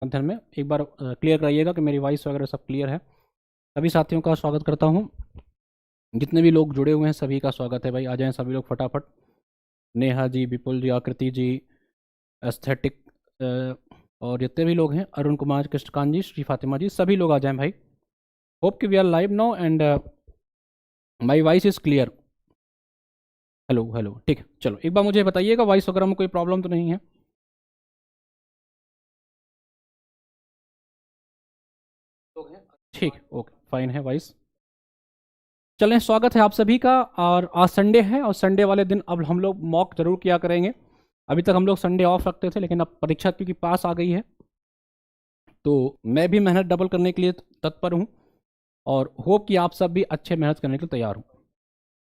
माध्यम में एक बार क्लियर कराइएगा कि मेरी वॉइस वगैरह सब क्लियर है। सभी साथियों का स्वागत करता हूँ। जितने भी लोग जुड़े हुए हैं सभी का स्वागत है भाई। आ जाएं सभी लोग फटाफट। नेहा जी, विपुल जी, आकृति जी, एस्थेटिक और जितने भी लोग हैं, अरुण कुमार, कृष्णकांत जी, श्री फातिमा जी, सभी लोग आ जाएं भाई। होप कि we are live now and my voice is clear. Hello hello, ठीक है। चलो एक बार मुझे बताइएगा वॉइस वगैरह में कोई प्रॉब्लम तो नहीं है? लोग हैं, ठीक, ओके, फाइन है वॉइस। चलें, स्वागत है आप सभी का। और आज संडे है और संडे वाले दिन अब हम लोग मॉक जरूर किया करेंगे। अभी तक हम लोग संडे ऑफ रखते थे, लेकिन अब परीक्षा क्योंकि पास आ गई है तो मैं भी मेहनत डबल करने के लिए तत्पर हूँ और होप कि आप सब भी अच्छे मेहनत करने के लिए तैयार हो।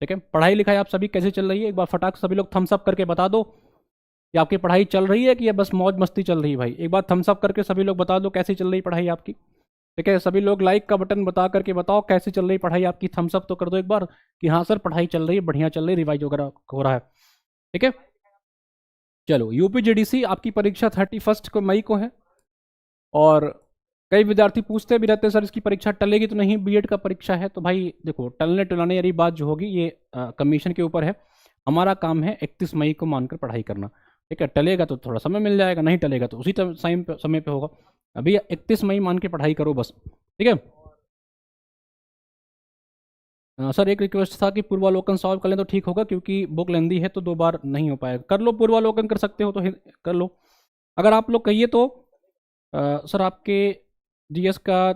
ठीक है, पढ़ाई लिखाई आप सभी कैसे चल रही है? एक बार फटाक सभी लोग थम्स अप करके बता दो कि आपकी पढ़ाई चल रही है कि ये बस मौज मस्ती चल रही है। भाई एक बार थम्स अप करके सभी लोग बता दो कैसी चल रही पढ़ाई आपकी। ठीक है, सभी लोग लाइक का बटन बता करके बताओ कैसी चल रही पढ़ाई आपकी। थम्स अप तो कर दो एक बार कि हाँ सर पढ़ाई चल रही है, बढ़िया चल रही, रिवाइज वगैरह हो रहा है। ठीक है, चलो यूपीजीडीसी आपकी परीक्षा 31 को मई को है और कई विद्यार्थी पूछते भी रहते हैं सर इसकी परीक्षा टलेगी तो नहीं, बीएड का परीक्षा है। तो भाई देखो, टलने टुलाने वाली बात जो होगी ये कमीशन के ऊपर है। हमारा काम है 31 मई को मानकर पढ़ाई करना। ठीक है, टलेगा तो थोड़ा समय मिल जाएगा, नहीं टलेगा तो उसी समय पे होगा। अभी 31 मई मान के पढ़ाई करो बस। ठीक है सर, एक रिक्वेस्ट था कि पूर्वालोकन सॉल्व कर लें तो ठीक होगा, क्योंकि बुक लेंदी है तो 2 बार नहीं हो पाएगा। कर लो, पूर्वालोकन कर सकते हो तो कर लो। अगर आप लोग कहिए तो सर आपके जीएस का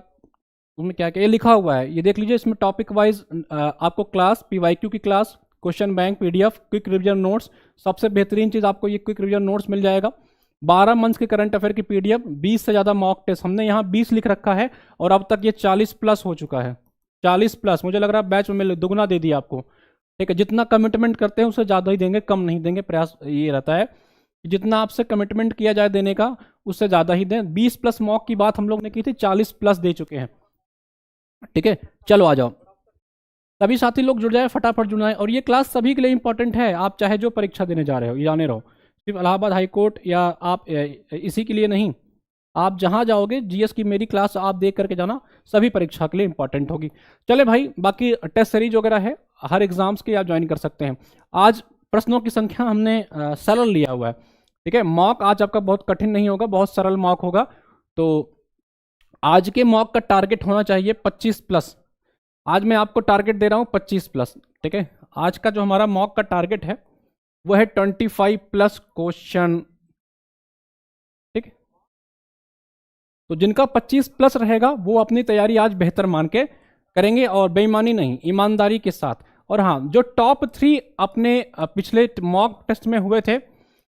उसमें क्या क्या ये लिखा हुआ है ये देख लीजिए। इसमें टॉपिक वाइज आपको क्लास, पीवाईक्यू की class, question bank, PDF, quick revision notes. सबसे बेहतरीन चीज़ आपको ये क्विक रिवीजन नोट्स मिल जाएगा। 12 मंथ्स के करंट अफेयर की पीडीएफ, 20 से ज़्यादा मॉक टेस्ट। हमने यहाँ 20 लिख रखा है और अब तक ये 40 प्लस हो चुका है। 40 प्लस, मुझे लग रहा है बैच में दुगना दे दिया आपको। ठीक है, जितना कमिटमेंट करते हैं उससे ज़्यादा ही देंगे, कम नहीं देंगे। प्रयास ये रहता है कि जितना आपसे कमिटमेंट किया जाए देने का उससे ज़्यादा ही दें। 20 प्लस मॉक की बात हम लोग ने की थी, 40 प्लस दे चुके हैं। ठीक है, चलो आ जाओ, सभी साथी लोग जुड़ जाए, फटाफट जुड़ जाए। और ये क्लास सभी के लिए इंपॉर्टेंट है, आप चाहे जो परीक्षा देने जा रहे हो, जाने रहो। सिर्फ इलाहाबाद हाई कोर्ट या आप इसी के लिए नहीं, आप जहां जाओगे जीएस की मेरी क्लास आप देख करके जाना, सभी परीक्षा के लिए इंपॉर्टेंट होगी। चले भाई, बाकी टेस्ट सीरीज वगैरह है हर एग्जाम्स के, आप ज्वाइन कर सकते हैं। आज प्रश्नों की संख्या हमने सरल लिया हुआ है। ठीक है, मॉक आज आपका बहुत कठिन नहीं होगा, बहुत सरल मॉक होगा। तो आज के मॉक का टारगेट होना चाहिए 25 प्लस। आज मैं आपको टारगेट दे रहा हूं 25 प्लस। ठीक है, आज का जो हमारा मॉक का टारगेट है वो है 25 प्लस क्वेश्चन। ठीक है, तो जिनका 25 प्लस रहेगा वो अपनी तैयारी आज बेहतर मान के करेंगे और बेईमानी नहीं, ईमानदारी के साथ। और हाँ, जो टॉप 3 अपने पिछले मॉक टेस्ट में हुए थे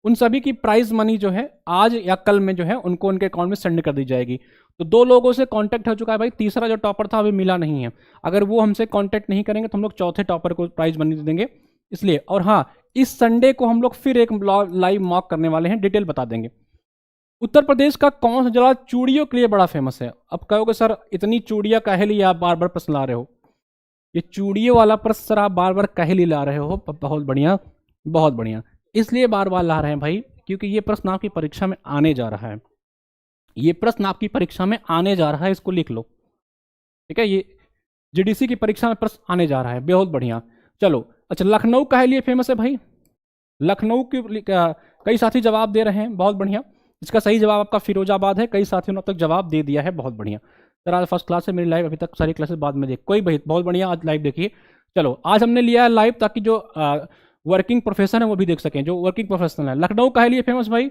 उन सभी की प्राइज मनी जो है आज या कल में जो है उनको उनके अकाउंट में सेंड कर दी जाएगी। तो 2 लोगों से कांटेक्ट हो चुका है भाई, तीसरा जो टॉपर था अभी मिला नहीं है। अगर वो हमसे कांटेक्ट नहीं करेंगे तो हम लोग चौथे टॉपर को प्राइज मनी दे देंगे, इसलिए। और हाँ, इस संडे को हम लोग फिर एक लाइव मॉक करने वाले हैं, डिटेल बता देंगे। उत्तर प्रदेश का कौन सा जिला चूड़ियों के लिए बड़ा फेमस है? अब कहोगे सर इतनी चूड़ियां काहे लिए आप बार बार प्रश्न ला रहे हो? ये चूड़ियों वाला प्रश्न सर आप बार बार काहे लिए ला रहे हो? बहुत बढ़िया, बहुत बढ़िया। इसलिए बार बार ला रहे हैं भाई क्योंकि ये प्रश्न आपकी परीक्षा में आने जा रहा है। ये प्रश्न आपकी परीक्षा में आने जा रहा है, इसको लिख लो। ठीक है, ये जीडीसी की परीक्षा में प्रश्न आने जा रहा है, बहुत बढ़िया। चलो अच्छा, लखनऊ काहे लिए फेमस है भाई? लखनऊ की कई साथी जवाब दे रहे हैं, बहुत बढ़िया। इसका सही जवाब आपका फिरोजाबाद है, कई साथियों ने अब तक जवाब दे दिया है, बहुत बढ़िया। सर आज फर्स्ट क्लास है मेरी लाइव, अभी तक सारी क्लासेस बाद में देख, कोई भाई बहुत बढ़िया, आज लाइव देखिए। चलो आज हमने लिया है लाइव ताकि जो वर्किंग प्रोफेशन है वो भी देख सकें, जो वर्किंग प्रोफेशनल है। लखनऊ काहे लिए फेमस भाई?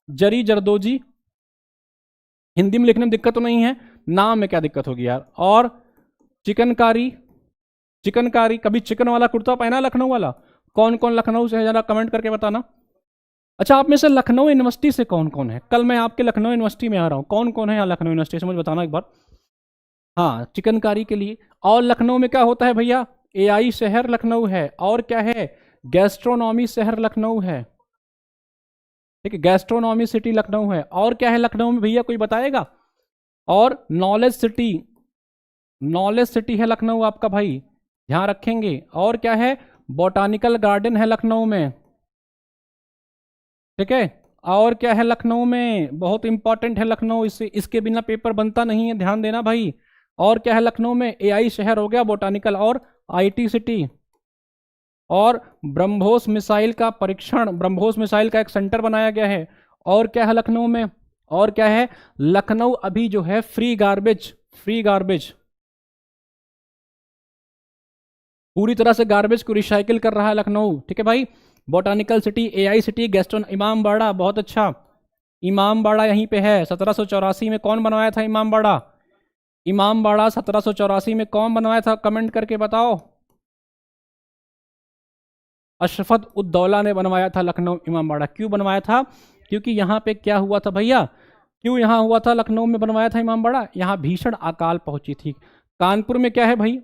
जरी जरदोजी, हिंदी में लिखने में दिक्कत तो नहीं है, नाम में क्या दिक्कत होगी यार। और चिकनकारी, चिकनकारी, कभी चिकन वाला कुर्ता पहना लखनऊ वाला? कौन कौन लखनऊ से है जरा कमेंट करके बताना। अच्छा, आप में से लखनऊ यूनिवर्सिटी से कौन कौन है? कल मैं आपके लखनऊ यूनिवर्सिटी में आ रहा हूँ, कौन कौन है यहाँ लखनऊ यूनिवर्सिटी से मुझे बताना एक बार। हाँ, चिकनकारी के लिए। और लखनऊ में क्या होता है भैया? एआई शहर लखनऊ है, और क्या है? गैस्ट्रोनॉमी शहर लखनऊ है। ठीक है, गैस्ट्रोनॉमी सिटी लखनऊ है। और क्या है लखनऊ में भैया, कोई बताएगा? और नॉलेज सिटी, नॉलेज सिटी है लखनऊ आपका भाई, ध्यान रखेंगे। और क्या है? बोटानिकल गार्डन है लखनऊ में। ठीक है, और क्या है लखनऊ में, बहुत इंपॉर्टेंट है लखनऊ, इसके बिना पेपर बनता नहीं है, ध्यान देना भाई। और क्या है लखनऊ में, एआई शहर हो गया, बोटानिकल और आईटी सिटी, और ब्रह्मोस मिसाइल का परीक्षण, ब्रह्मोस मिसाइल का एक सेंटर बनाया गया है। और क्या है लखनऊ में, और क्या है, लखनऊ अभी जो है फ्री गार्बेज पूरी तरह से गार्बेज को रिसाइकिल कर रहा है लखनऊ, ठीक है भाई। बोटानिकल सिटी, एआई सिटी, गेस्टोन, इमामबाड़ा, बहुत अच्छा, इमामबाड़ा यहीं पे है। 1784 में कौन बनवाया था इमामबाड़ा? इमामबाड़ा 1784 में कौन बनवाया था, कमेंट करके बताओ। अशरफत उद्दौला ने बनवाया था लखनऊ इमामबाड़ा। क्यों बनवाया था? क्योंकि यहाँ पे क्या हुआ था भैया, क्यों यहाँ हुआ था लखनऊ में बनवाया था इमामबाड़ा? यहाँ भीषण अकाल पहुंची थी। कानपुर में क्या है भाई,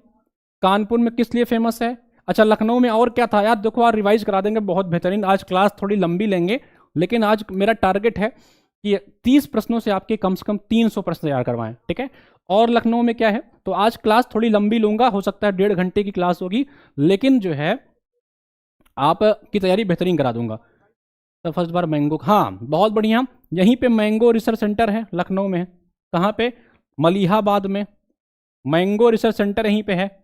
कानपुर में किस लिए फेमस है? अच्छा लखनऊ में और क्या था यार, देखो आज रिवाइज करा देंगे, बहुत बेहतरीन। आज क्लास थोड़ी लंबी लेंगे, लेकिन आज मेरा टारगेट है कि 30 प्रश्नों से आपके कम से कम 300 प्रश्न तैयार करवाएं, ठीक है। और लखनऊ में क्या है, तो आज क्लास थोड़ी लंबी लूंगा, हो सकता है 1.5 घंटे की क्लास होगी, लेकिन जो है आपकी तैयारी बेहतरीन करा दूंगा। तो फर्स्ट बार मैंगो, हाँ बहुत बढ़िया, यहीं पे मैंगो रिसर्च सेंटर है लखनऊ में। कहाँ पे? मलिहाबाद में मैंगो रिसर्च सेंटर यहीं पे है,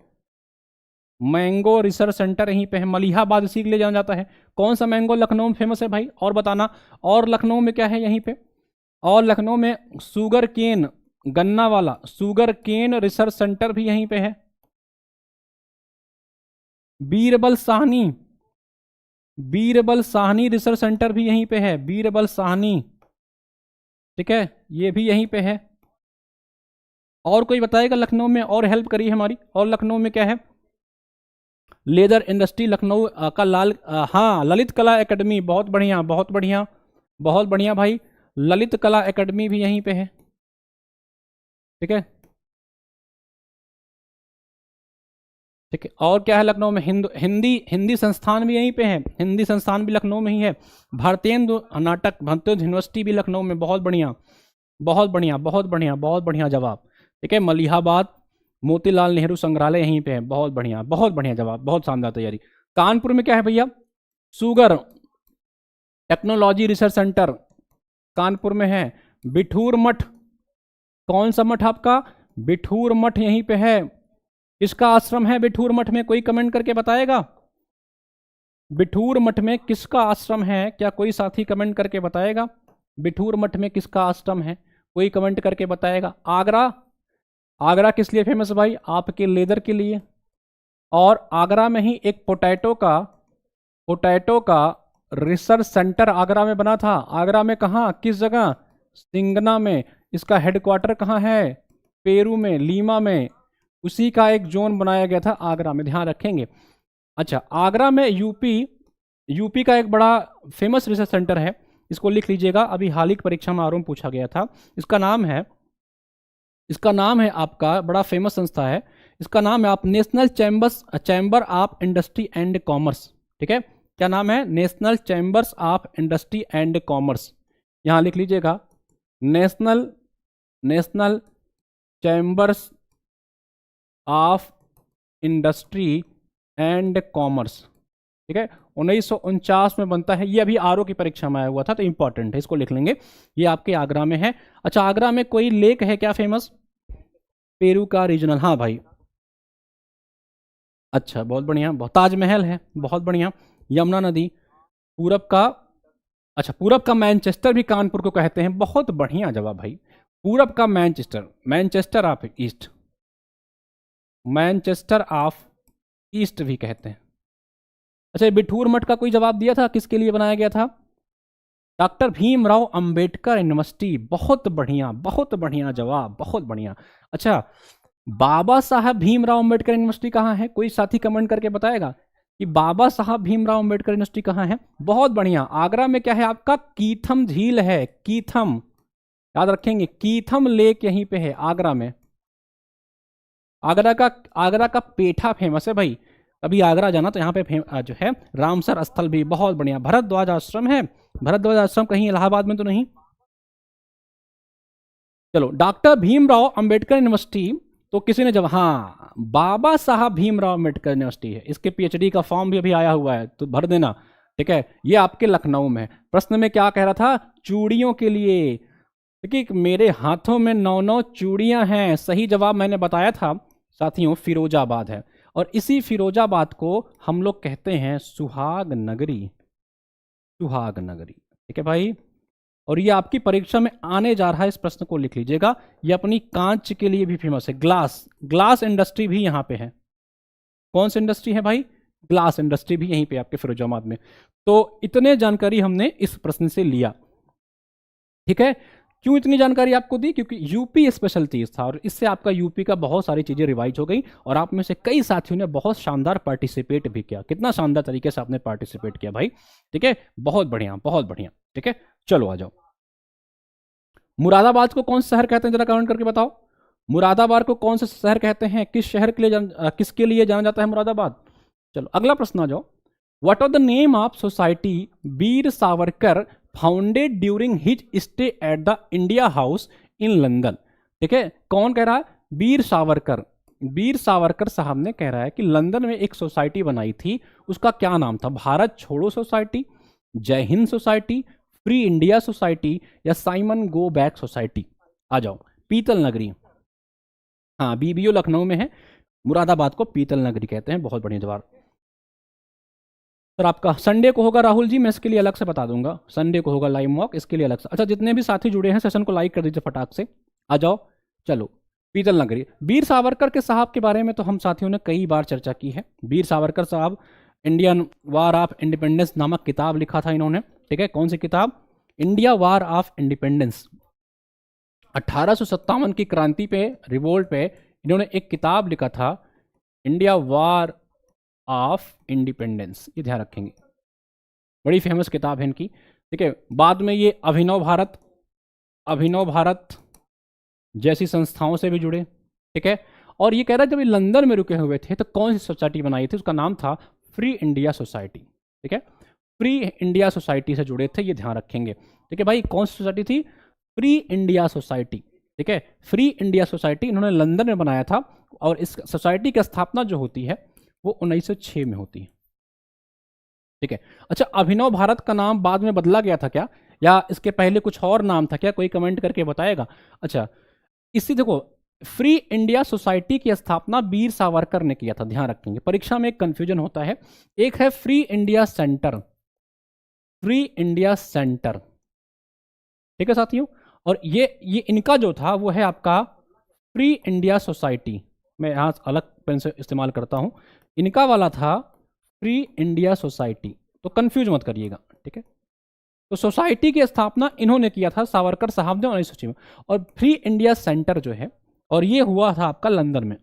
मैंगो रिसर्च सेंटर यहीं पे है, मलिहाबाद इसी के लिए जाना जाता है। कौन सा मैंगो लखनऊ में फेमस है भाई, और बताना। और लखनऊ में क्या है यहीं पे, और लखनऊ में शुगर केन, गन्ना वाला शुगर केन रिसर्च सेंटर भी यहीं पे है। बीरबल साहनी, बीरबल साहनी रिसर्च सेंटर भी यहीं पे है, बीरबल साहनी, ठीक है, ये भी यहीं पे है। और कोई बताएगा लखनऊ में, और हेल्प करिए हमारी। और लखनऊ में क्या है, लेदर इंडस्ट्री लखनऊ का हाँ ललित कला एकेडमी, बहुत बढ़िया बहुत बढ़िया बहुत बढ़िया भाई, ललित कला एकेडमी भी यहीं पे है, ठीक है ठीक है। और क्या है लखनऊ में, हिंदी हिंदी संस्थान भी यहीं पे है, हिंदी संस्थान भी लखनऊ में ही है। भारतेंदु नाटक, भारतेंदु यूनिवर्सिटी भी लखनऊ में, बहुत बढ़िया बहुत बढ़िया बहुत बढ़िया बहुत बढ़िया जवाब, ठीक है। मलिहाबाद मोतीलाल नेहरू संग्रहालय यहीं पे है, बहुत बढ़िया जवाब, बहुत शानदार तैयारी। कानपुर में क्या है भैया, sugar technology research centre Kanpur में है। बिठूर मठ, कौन सा मठ आपका, बिठूर मठ यहीं पे है। किसका आश्रम है बिठूर मठ में, कोई कमेंट करके बताएगा। बिठूर मठ में किसका आश्रम है, क्या कोई साथी कमेंट करके बताएगा। बिठूर मठ में किसका आश्रम है, कोई कमेंट करके बताएगा। आगरा, आगरा किस लिए फेमस भाई, आपके लेदर के लिए। और आगरा में ही एक पोटैटो का रिसर्च सेंटर आगरा में बना था। आगरा में कहाँ, किस जगह, सिंगना में। इसका हेडक्वार्टर कहाँ है, पेरू में, लीमा में, उसी का एक जोन बनाया गया था आगरा में, ध्यान रखेंगे। अच्छा आगरा में यूपी का एक बड़ा फेमस रिसर्च सेंटर है, इसको लिख लीजिएगा, अभी हाल ही की परीक्षा में आरोप पूछा गया था। इसका नाम है आपका, बड़ा फेमस संस्था है, इसका नाम है आप national chamber of industry and commerce, ठीक है। क्या नाम है, national chambers of industry and commerce, यहां लिख लीजिएगा, national chambers of industry and commerce, ठीक है। 1949 में बनता है, ये अभी आरओ की परीक्षा में आया हुआ था, तो इंपॉर्टेंट है, इसको लिख लेंगे। ये आपके आगरा में है। अच्छा आगरा में कोई लेक है क्या फेमस, पेरू का रीजनल, हाँ भाई, अच्छा बहुत बढ़िया, ताजमहल है, बहुत बढ़िया। यमुना नदी, पूरब का, अच्छा पूरब का मैनचेस्टर भी कानपुर को कहते हैं, बहुत बढ़िया जवाब भाई। पूरब का Manchester of east, Manchester of east भी कहते हैं। अच्छा बिठूर मठ का कोई जवाब दिया था, किसके लिए बनाया गया था, डॉक्टर भीमराव अंबेडकर यूनिवर्सिटी, बहुत बढ़िया जवाब, बहुत बढ़िया। अच्छा बाबा साहब भीमराव अंबेडकर यूनिवर्सिटी कहाँ है, कोई साथी कमेंट करके बताएगा कि बाबा साहब भीमराव अंबेडकर यूनिवर्सिटी कहाँ है। बहुत बढ़िया, आगरा में क्या है आपका, कीथम झील है, कीथम, याद रखेंगे, कीथम लेक यहीं पे है आगरा में। आगरा का पेठा फेमस है भाई, अभी आगरा जाना तो यहाँ पे जो है रामसर स्थल भी, बहुत बढ़िया। भरद्वाज आश्रम है, भरद्वाज आश्रम कहीं इलाहाबाद में तो नहीं। चलो डॉक्टर भीमराव अंबेडकर यूनिवर्सिटी, तो किसी ने जब, हाँ बाबा साहब भीमराव अंबेडकर यूनिवर्सिटी है, इसके पीएचडी का फॉर्म भी अभी आया हुआ है, तो भर देना, ठीक है, ये आपके लखनऊ में है। प्रश्न में क्या कह रहा था, चूड़ियों के लिए, देखिए मेरे हाथों में 9 चूड़ियां हैं। सही जवाब मैंने बताया था साथियों, फिरोजाबाद है। और इसी फिरोजाबाद को हम लोग कहते हैं सुहाग नगरी, सुहाग नगरी। ठीक है भाई, और ये आपकी परीक्षा में आने जा रहा है, इस प्रश्न को लिख लीजिएगा। ये अपनी कांच के लिए भी फेमस है, ग्लास, ग्लास इंडस्ट्री भी यहाँ पे है। कौन सी इंडस्ट्री है भाई, ग्लास इंडस्ट्री भी यहीं पे आपके फिरोजाबाद में। तो इतने जानकारी हमने इस प्रश्न से लिया। ठीक है, क्यों इतनी जानकारी आपको दी, क्योंकि यूपी स्पेशल चीज था और इससे आपका यूपी का बहुत सारी चीजें रिवाइज हो गई और आप में से कई साथियों ने बहुत शानदार पार्टिसिपेट भी किया। कितना शानदार तरीके से आपने पार्टिसिपेट किया भाई। ठीक है, बहुत बढ़िया बहुत बढ़िया। ठीक है, चलो आ जाओ। मुरादाबाद को कौन सा शहर कहते हैं, जरा कमेंट करके बताओ। मुरादाबाद को कौन सा शहर कहते हैं, किस शहर के लिए किसके लिए जाना जाता है मुरादाबाद। चलो अगला प्रश्न आ जाओ। What are the name of society Veer Savarkar founded during his stay at the India House in London. ठीक है, कौन कह रहा है, वीर सावरकर। वीर सावरकर साहब ने कह रहा है कि लंदन में एक सोसाइटी बनाई थी, उसका क्या नाम था, भारत छोड़ो सोसाइटी, जय Hind society, free India society या साइमन गो बैक सोसाइटी। आ जाओ, पीतल नगरी। हाँ, बीबीओ लखनऊ में है, मुरादाबाद को पीतल नगरी कहते हैं। बहुत बढ़िया जवाब। सर आपका संडे को होगा राहुल जी, मैं इसके लिए अलग से बता दूंगा, संडे को होगा लाइव मॉक, इसके लिए अलग से। अच्छा, जितने भी साथी जुड़े हैं सेशन को लाइक कर दीजिए फटाक से। आ जाओ, चलो पीतल नगरी। वीर सावरकर के साहब के बारे में तो हम साथियों ने कई बार चर्चा की है। वीर सावरकर साहब, इंडियन वार ऑफ इंडिपेंडेंस नामक किताब लिखा था इन्होंने। ठीक है, कौन सी किताब, इंडिया वार ऑफ इंडिपेंडेंस। 1857 की क्रांति पे, रिवोल्ट पे इन्होंने एक किताब लिखा था, इंडिया वार ऑफ इंडिपेंडेंस, ये ध्यान रखेंगे, बड़ी फेमस किताब है इनकी। ठीक है, बाद में ये अभिनव भारत, अभिनव भारत जैसी संस्थाओं से भी जुड़े। ठीक है, और ये कह रहा है जब ये लंदन में रुके हुए थे तो कौन सी सोसाइटी बनाई थी, उसका नाम था फ्री इंडिया सोसाइटी। ठीक है, फ्री इंडिया सोसाइटी से जुड़े थे, ये ध्यान रखेंगे। ठीक है भाई, कौन सी सोसाइटी थी, फ्री इंडिया सोसाइटी। ठीक है, फ्री इंडिया सोसाइटी इन्होंने लंदन में बनाया था और इस सोसाइटी की स्थापना जो होती है वो 1906 में होती है। ठीक है, अच्छा, अभिनव भारत का नाम बाद में बदला गया था क्या, या इसके पहले कुछ और नाम था क्या, कोई कमेंट करके बताएगा। अच्छा, इसी देखो, फ्री इंडिया सोसाइटी की स्थापना वीर सावरकर ने किया था, ध्यान रखेंगे, परीक्षा में एक कंफ्यूजन होता है। एक है free India centre, free India centre. ठीक है साथियों, और ये इनका जो था वो है आपका फ्री इंडिया सोसाइटी। मैं यहाँ अलग पेन से इस्तेमाल करता हूँ, इनका वाला था फ्री इंडिया सोसाइटी, तो कंफ्यूज मत करिएगा। ठीक है, तो सोसाइटी की स्थापना इन्होंने किया था सावरकर साहब ने 1906 में, और फ्री इंडिया सेंटर जो है, और ये हुआ था आपका लंदन में,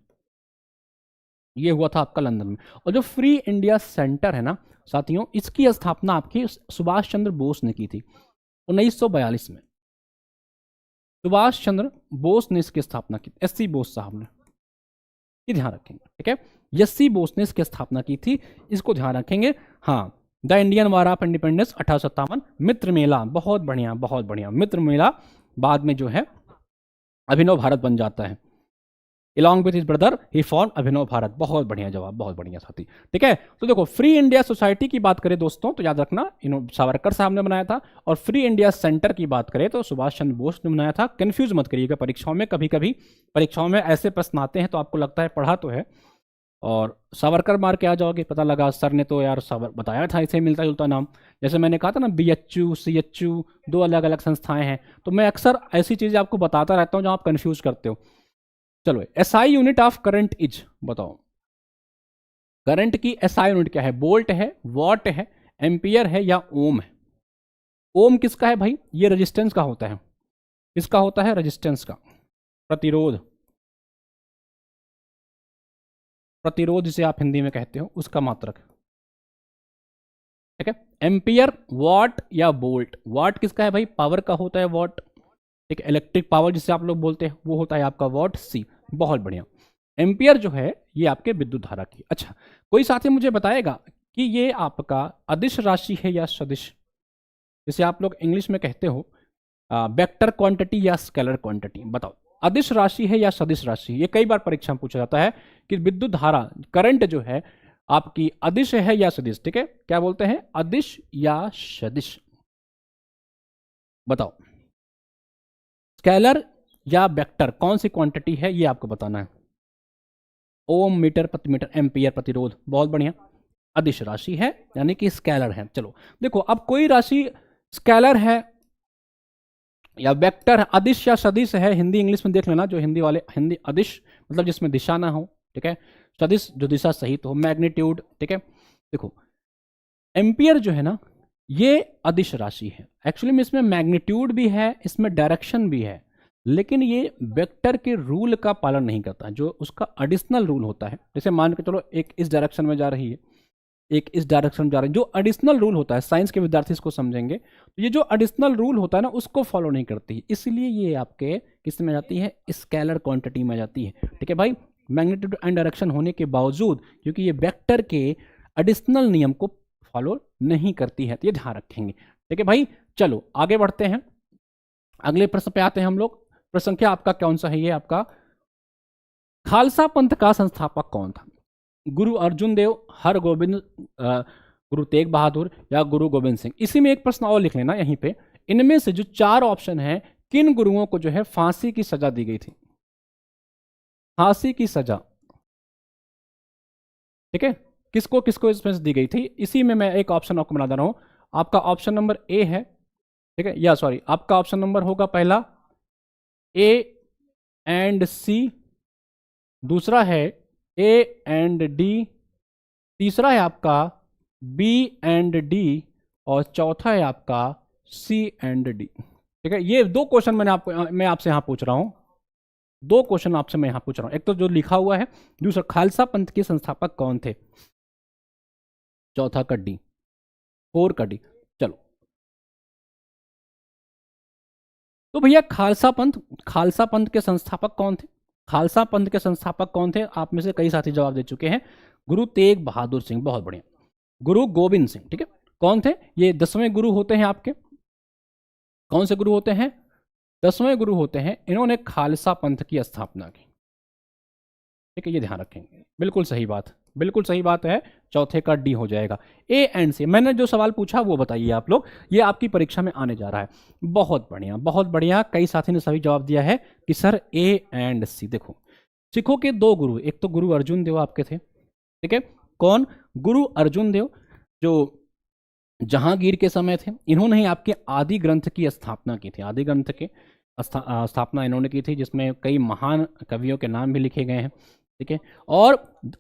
ये हुआ था आपका लंदन में। और जो फ्री इंडिया सेंटर है ना साथियों, इसकी स्थापना आपकी सुभाष चंद्र बोस ने की थी 1942 में। सुभाष चंद्र बोस ने इसकी स्थापना की, एस.सी. बोस साहब ने, ये ध्यान रखेंगे। ठीक है, एस.सी. बोस ने इसकी स्थापना की थी, इसको ध्यान रखेंगे। हाँ, the Indian war of independence 1857, मित्र मेला, बहुत बढ़िया बहुत बढ़िया, मित्र मेला बाद में जो है अभिनव भारत बन जाता है। Along with his brother he formed अभिनव भारत। बहुत बढ़िया जवाब, बहुत बढ़िया साथी। ठीक है, तो देखो फ्री इंडिया सोसाइटी की बात करें दोस्तों तो याद रखना सावरकर साहब ने बनाया था, और फ्री इंडिया सेंटर की बात करें तो सुभाष चंद्र बोस ने बनाया था। कंफ्यूज मत करिएगा, परीक्षाओं में कभी कभी परीक्षाओं में ऐसे प्रश्न आते हैं तो आपको लगता है पढ़ा तो है और सावरकर मार के आ जाओगे, पता लगा सर ने तो यार बताया था इसे मिलता जुलता नाम। जैसे मैंने कहा था ना, BHU CHU दो अलग अलग संस्थाएं हैं, तो मैं अक्सर ऐसी चीजें आपको बताता रहता हूँ जो आप कंफ्यूज करते हो। चलो, SI unit of current is, बताओ करंट की SI यूनिट क्या है, वोल्ट है, वॉट है, एम्पियर है या ओम है। ओम किसका है भाई, ये रेजिस्टेंस का होता है, किसका होता है, रेजिस्टेंस का, प्रतिरोध, प्रतिरोध जिसे आप हिंदी में कहते हो उसका मात्रक। ठीक है, एम्पियर, वॉट या वोल्ट। वॉट किसका है भाई, पावर का होता है वॉट। ठीक है, इलेक्ट्रिक पावर जिसे आप लोग बोलते हैं वो होता है आपका वॉट, C। बहुत बढ़िया। एम्पियर जो है ये आपके विद्युत धारा की। अच्छा, कोई साथी मुझे बताएगा कि ये आपका अदिश राशि है या सदिश, जिसे आप लोग इंग्लिश में कहते हो वेक्टर क्वांटिटी या स्केलर क्वांटिटी, बताओ अदिश राशि है या सदिश राशि। ये कई बार परीक्षा में पूछा जाता है कि विद्युत धारा, करंट जो है आपकी अदिश है या सदिश, ठीक है, क्या बोलते हैं, अदिश या सदिश, बताओ। स्केलर या वेक्टर कौन सी क्वांटिटी है, ये आपको बताना है। ओम, मीटर प्रति मीटर, एम्पियर, प्रतिरोध, बहुत बढ़िया। अदिश राशि है यानी कि स्केलर है। चलो देखो, अब कोई राशि स्केलर है या वेक्टर है, अदिश या सदिश है, हिंदी इंग्लिश में देख लेना, जो हिंदी वाले, हिंदी अदिश मतलब जिसमें दिशा ना हो, ठीक है, सदिश जो दिशा सहित हो, मैग्नीट्यूड, ठीक है। देखो एम्पियर जो है ना, ये अदिश राशि है, एक्चुअली में इसमें मैग्नीट्यूड भी है, इसमें डायरेक्शन भी है, लेकिन ये वेक्टर के रूल का पालन नहीं करता, जो उसका एडिशनल रूल होता है। जैसे मान के चलो एक इस डायरेक्शन में जा रही है, एक इस डायरेक्शन में जा रही है, जो एडिशनल रूल होता है, साइंस के विद्यार्थी इसको समझेंगे, तो ये जो एडिशनल रूल होता है ना, उसको फॉलो नहीं करती, इसलिए ये आपके किस में जाती है, स्केलर क्वांटिटी में जाती है, ठीक है भाई। मैग्नीट्यूड एंड डायरेक्शन होने के बावजूद, क्योंकि ये वेक्टर के एडिशनल नियम को फॉलो नहीं करती है, तो ये ध्यान रखेंगे, ठीक है भाई। चलो आगे बढ़ते हैं, अगले प्रश्न पे आते हैं हम लोग। प्रश्न संख्या आपका कौन सा है, ये आपका, खालसा पंथ का संस्थापक कौन था? गुरु अर्जुन देव, हर गोविंद, गुरु तेग बहादुर या गुरु गोविंद सिंह। इसी में एक प्रश्न और लिख लेना यहीं पे, इनमें से जो चार ऑप्शन है, किन गुरुओं को जो है फांसी की सजा दी गई थी? फांसी की सजा, ठीक है, किसको किसको इसमें से दी गई थी? इसी में मैं एक ऑप्शन आपको बना दे रहा हूं, आपका ऑप्शन नंबर ए है, ठीक है, या सॉरी आपका ऑप्शन नंबर होगा पहला ए एंड सी, दूसरा है ए एंड डी, तीसरा है आपका बी एंड डी, और चौथा है आपका सी एंड डी, ठीक है। ये दो क्वेश्चन मैं आपसे यहां पूछ रहा हूं, दो क्वेश्चन आपसे मैं यहां पूछ रहा हूं, एक तो जो लिखा हुआ है, दूसरा खालसा पंथ के संस्थापक कौन थे, चौथा का डी, फोर का डी। चलो तो भैया खालसा पंथ के संस्थापक कौन थे? खालसा पंथ के संस्थापक कौन थे? आप में से कई साथी जवाब दे चुके हैं, गुरु तेग बहादुर सिंह, बहुत बढ़िया। गुरु गोविंद सिंह, ठीक है, कौन थे? ये 10वें गुरु होते हैं आपके। कौन से गुरु होते हैं? 10वें गुरु होते हैं, इन्होंने खालसा पंथ की स्थापना की, ठीक है, ये ध्यान रखेंगे। बिल्कुल सही बात, बिल्कुल सही बात है, चौथे का डी हो जाएगा। ए एंड सी, मैंने जो सवाल पूछा वो बताइए आप लोग, ये आपकी परीक्षा में आने जा रहा है। बहुत बढ़िया, बहुत बढ़िया, कई साथी ने सही जवाब दिया है कि सर ए एंड सी। देखो सिखों के दो गुरु, एक तो गुरु अर्जुन देव आपके थे, ठीक है, कौन? गुरु अर्जुन देव, जो जहांगीर के समय थे, इन्होंने ही आपके आदि ग्रंथ की स्थापना की थी, आदि ग्रंथ के स्थापना इन्होंने की थी, जिसमें कई महान कवियों के नाम भी लिखे गए हैं, ठीक है। और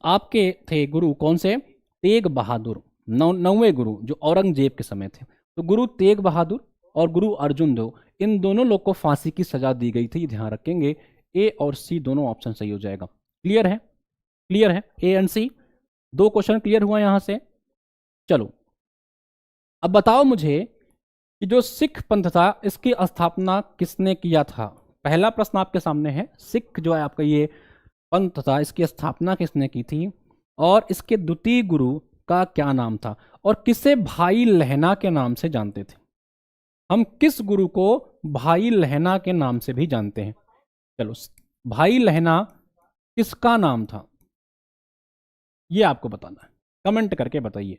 आपके थे गुरु कौन से? तेग बहादुर, 9वें गुरु, जो औरंगजेब के समय थे। तो गुरु तेग बहादुर और गुरु अर्जुन देव, इन दोनों लोग को फांसी की सजा दी गई थी, ध्यान रखेंगे। ए और सी दोनों ऑप्शन सही हो जाएगा। क्लियर है? क्लियर है, ए एंड सी, दो क्वेश्चन क्लियर हुआ यहां से। चलो अब बताओ मुझे कि जो सिख पंथ था, इसकी स्थापना किसने किया था? पहला प्रश्न आपके सामने है, सिख जो है आपका ये पंथ था, इसकी स्थापना किसने की थी, और इसके द्वितीय गुरु का क्या नाम था, और किसे भाई लहना के नाम से जानते थे? हम किस गुरु को भाई लहना के नाम से भी जानते हैं? चलो, भाई लहना किसका नाम था, ये आपको बताना है, कमेंट करके बताइए।